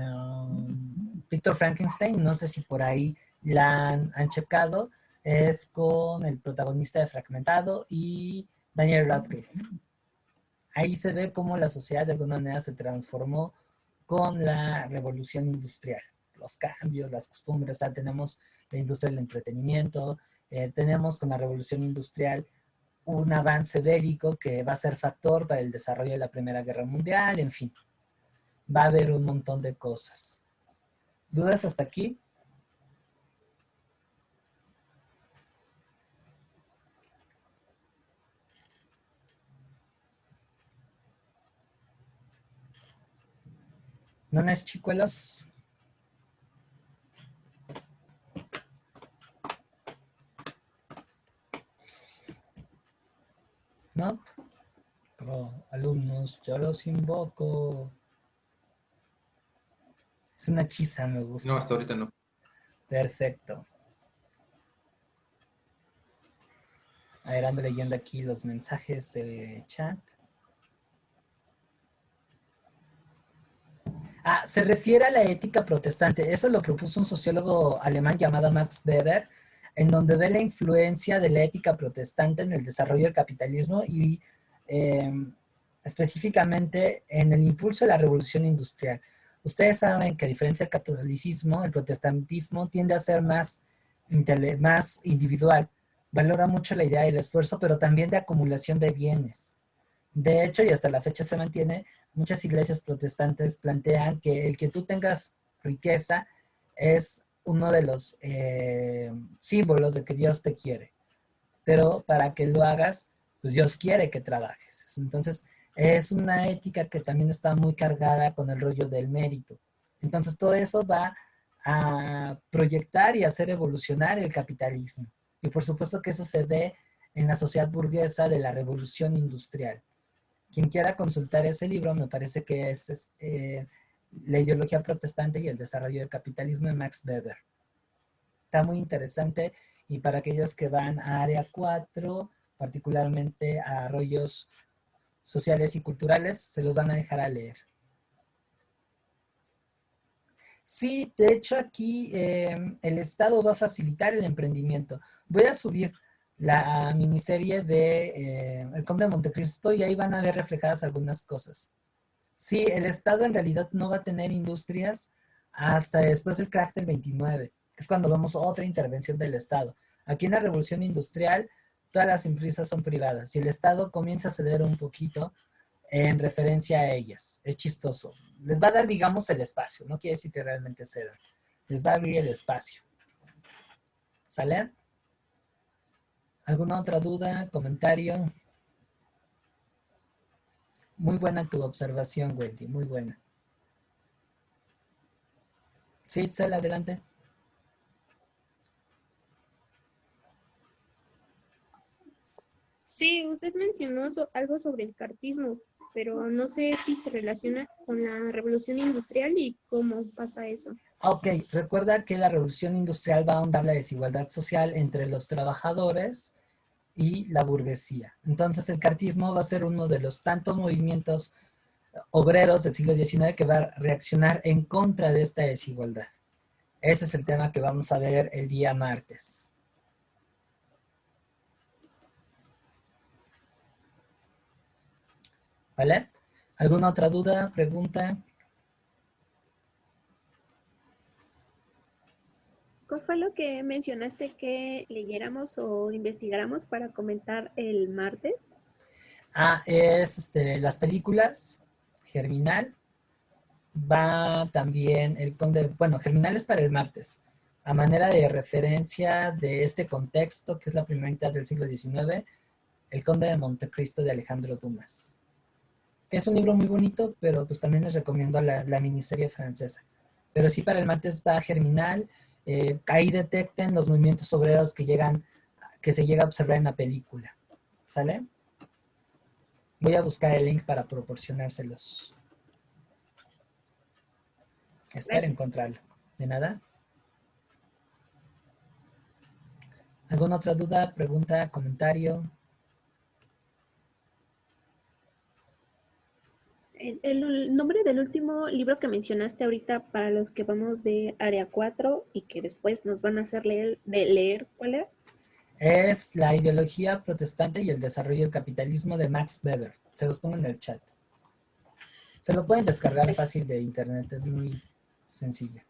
Victor Frankenstein, no sé si por ahí la han checado, es con el protagonista de Fragmentado y Daniel Radcliffe. Ahí se ve cómo la sociedad de alguna manera se transformó con la revolución industrial. Los cambios, las costumbres, o sea, tenemos la industria del entretenimiento, tenemos con la revolución industrial un avance bélico que va a ser factor para el desarrollo de la Primera Guerra Mundial, en fin, va a haber un montón de cosas. ¿Dudas hasta aquí? ¿No es chicuelos? ¿No? Pero, alumnos, yo los invoco. Es una hechiza, me No, gusta. hasta ahorita no. Perfecto. A ver, ando leyendo aquí los mensajes de chat. Se refiere a la ética protestante. Eso lo propuso un sociólogo alemán llamado Max Weber, en donde ve la influencia de la ética protestante en el desarrollo del capitalismo y eh, específicamente en el impulso de la revolución industrial. Ustedes saben que a diferencia del catolicismo, el protestantismo tiende a ser más individual. Valora mucho la idea del esfuerzo, pero también de acumulación de bienes. De hecho, y hasta la fecha se mantiene, muchas iglesias protestantes plantean que el que tú tengas riqueza es uno de los símbolos de que Dios te quiere. Pero para que lo hagas, pues Dios quiere que trabajes. Entonces, Es una ética que también está muy cargada con el rollo del mérito. Entonces todo eso va a proyectar y hacer evolucionar el capitalismo. Y por supuesto que eso se ve en la sociedad burguesa de la revolución industrial. Quien quiera consultar ese libro, me parece que es La ideología protestante y el desarrollo del capitalismo de Max Weber. Está muy interesante y para aquellos que van a área 4, particularmente a rollos sociales y culturales, se los van a dejar a leer. Sí, de hecho aquí el Estado va a facilitar el emprendimiento. Voy a subir la miniserie de El Conde de Montecristo y ahí van a ver reflejadas algunas cosas. Sí, el Estado en realidad no va a tener industrias hasta después del crack del 29, que es cuando vemos otra intervención del Estado. Aquí en la Revolución Industrial, todas las empresas son privadas y el Estado comienza a ceder un poquito en referencia a ellas. Es chistoso. Les va a dar, digamos, el espacio. No quiere decir que realmente cedan. Les va a abrir el espacio. ¿Sale? ¿Alguna otra duda, comentario? Muy buena tu observación, Wendy. Muy buena. Sí, Itzel, adelante. Sí, usted mencionó algo sobre el cartismo, pero no sé si se relaciona con la revolución industrial y cómo pasa eso. Ok, recuerda que la revolución industrial va a ahondar la desigualdad social entre los trabajadores y la burguesía. Entonces el cartismo va a ser uno de los tantos movimientos obreros del siglo XIX que va a reaccionar en contra de esta desigualdad. Ese es el tema que vamos a ver el día martes. ¿Vale? ¿Alguna otra duda, pregunta? ¿Cuál fue lo que mencionaste que leyéramos o investigáramos para comentar el martes? Es las películas, Germinal, va también el Conde, bueno, Germinal es para el martes, a manera de referencia de este contexto, que es la primera mitad del siglo XIX, El Conde de Montecristo de Alejandro Dumas. Es un libro muy bonito, pero pues también les recomiendo la miniserie francesa. Pero sí, para el martes va Germinal, ahí detecten los movimientos obreros que se llega a observar en la película. ¿Sale? Voy a buscar el link para proporcionárselos. Espero encontrarlo. ¿De nada? ¿Alguna otra duda, pregunta, comentario? El nombre del último libro que mencionaste ahorita para los que vamos de área 4 y que después nos van a hacer leer ¿cuál era? Es La ideología protestante y el desarrollo del capitalismo de Max Weber. Se los pongo en el chat. Se lo pueden descargar fácil de internet, es muy sencillo.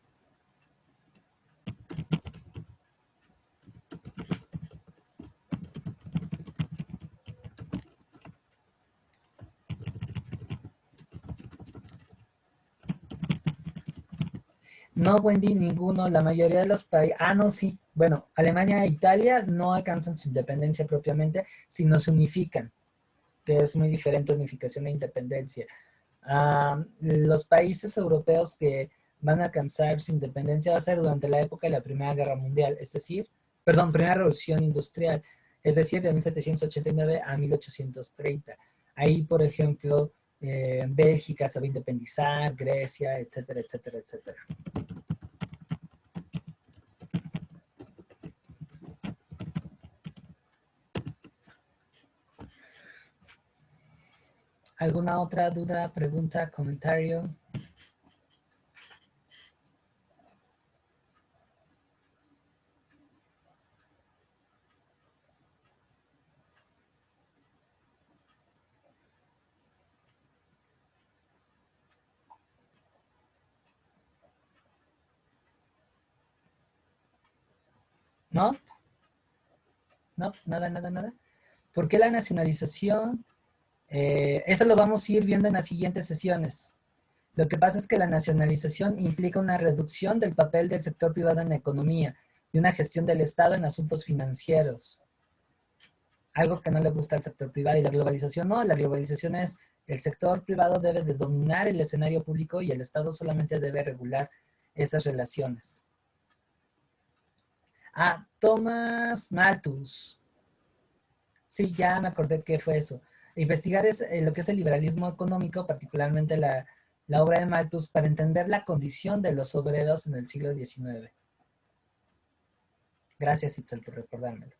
No, Wendy, ninguno. La mayoría de los países... Ah, no, sí. Bueno, Alemania e Italia no alcanzan su independencia propiamente, sino se unifican, que es muy diferente unificación e independencia. Los países europeos que van a alcanzar su independencia va a ser durante la época de la Primera Guerra Mundial, es decir, perdón, Primera Revolución Industrial, es decir, de 1789 a 1830. Ahí, por ejemplo, Bélgica se va a independizar, Grecia, etcétera, etcétera, etcétera. ¿Alguna otra duda, pregunta, comentario? ¿No? No, nada, nada, nada. ¿Por qué la nacionalización? Eso lo vamos a ir viendo en las siguientes sesiones. Lo que pasa es que la nacionalización implica una reducción del papel del sector privado en la economía y una gestión del Estado en asuntos financieros. Algo que no le gusta al sector privado. Y la globalización no, la globalización es El sector privado debe de dominar el escenario público y el Estado solamente debe regular esas relaciones. Ah, Thomas Malthus. Sí, ya me acordé qué fue eso. Investigar lo que es el liberalismo económico, particularmente la obra de Malthus, para entender la condición de los obreros en el siglo XIX. Gracias, Itzel, por recordármelo.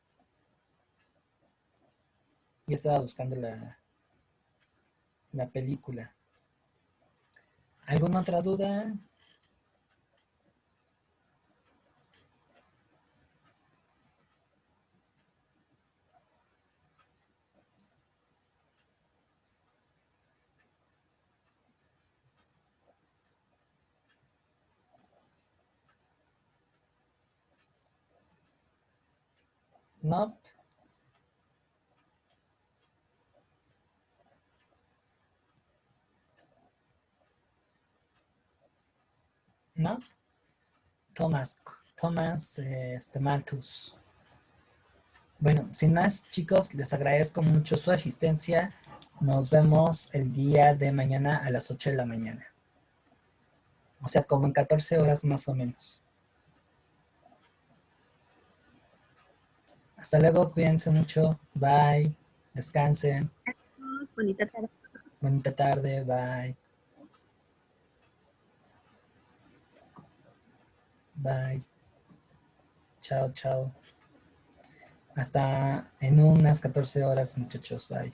Yo estaba buscando la película. ¿Alguna otra duda? No. ¿No? Thomas Malthus. Bueno, sin más, chicos, les agradezco mucho su asistencia. Nos vemos el día de mañana a las 8 de la mañana. O sea, como en 14 horas más o menos. Hasta luego, cuídense mucho. Bye. Descansen. Bonita tarde. Bonita tarde. Bye. Bye. Chao, chao. Hasta en unas 14 horas, muchachos. Bye.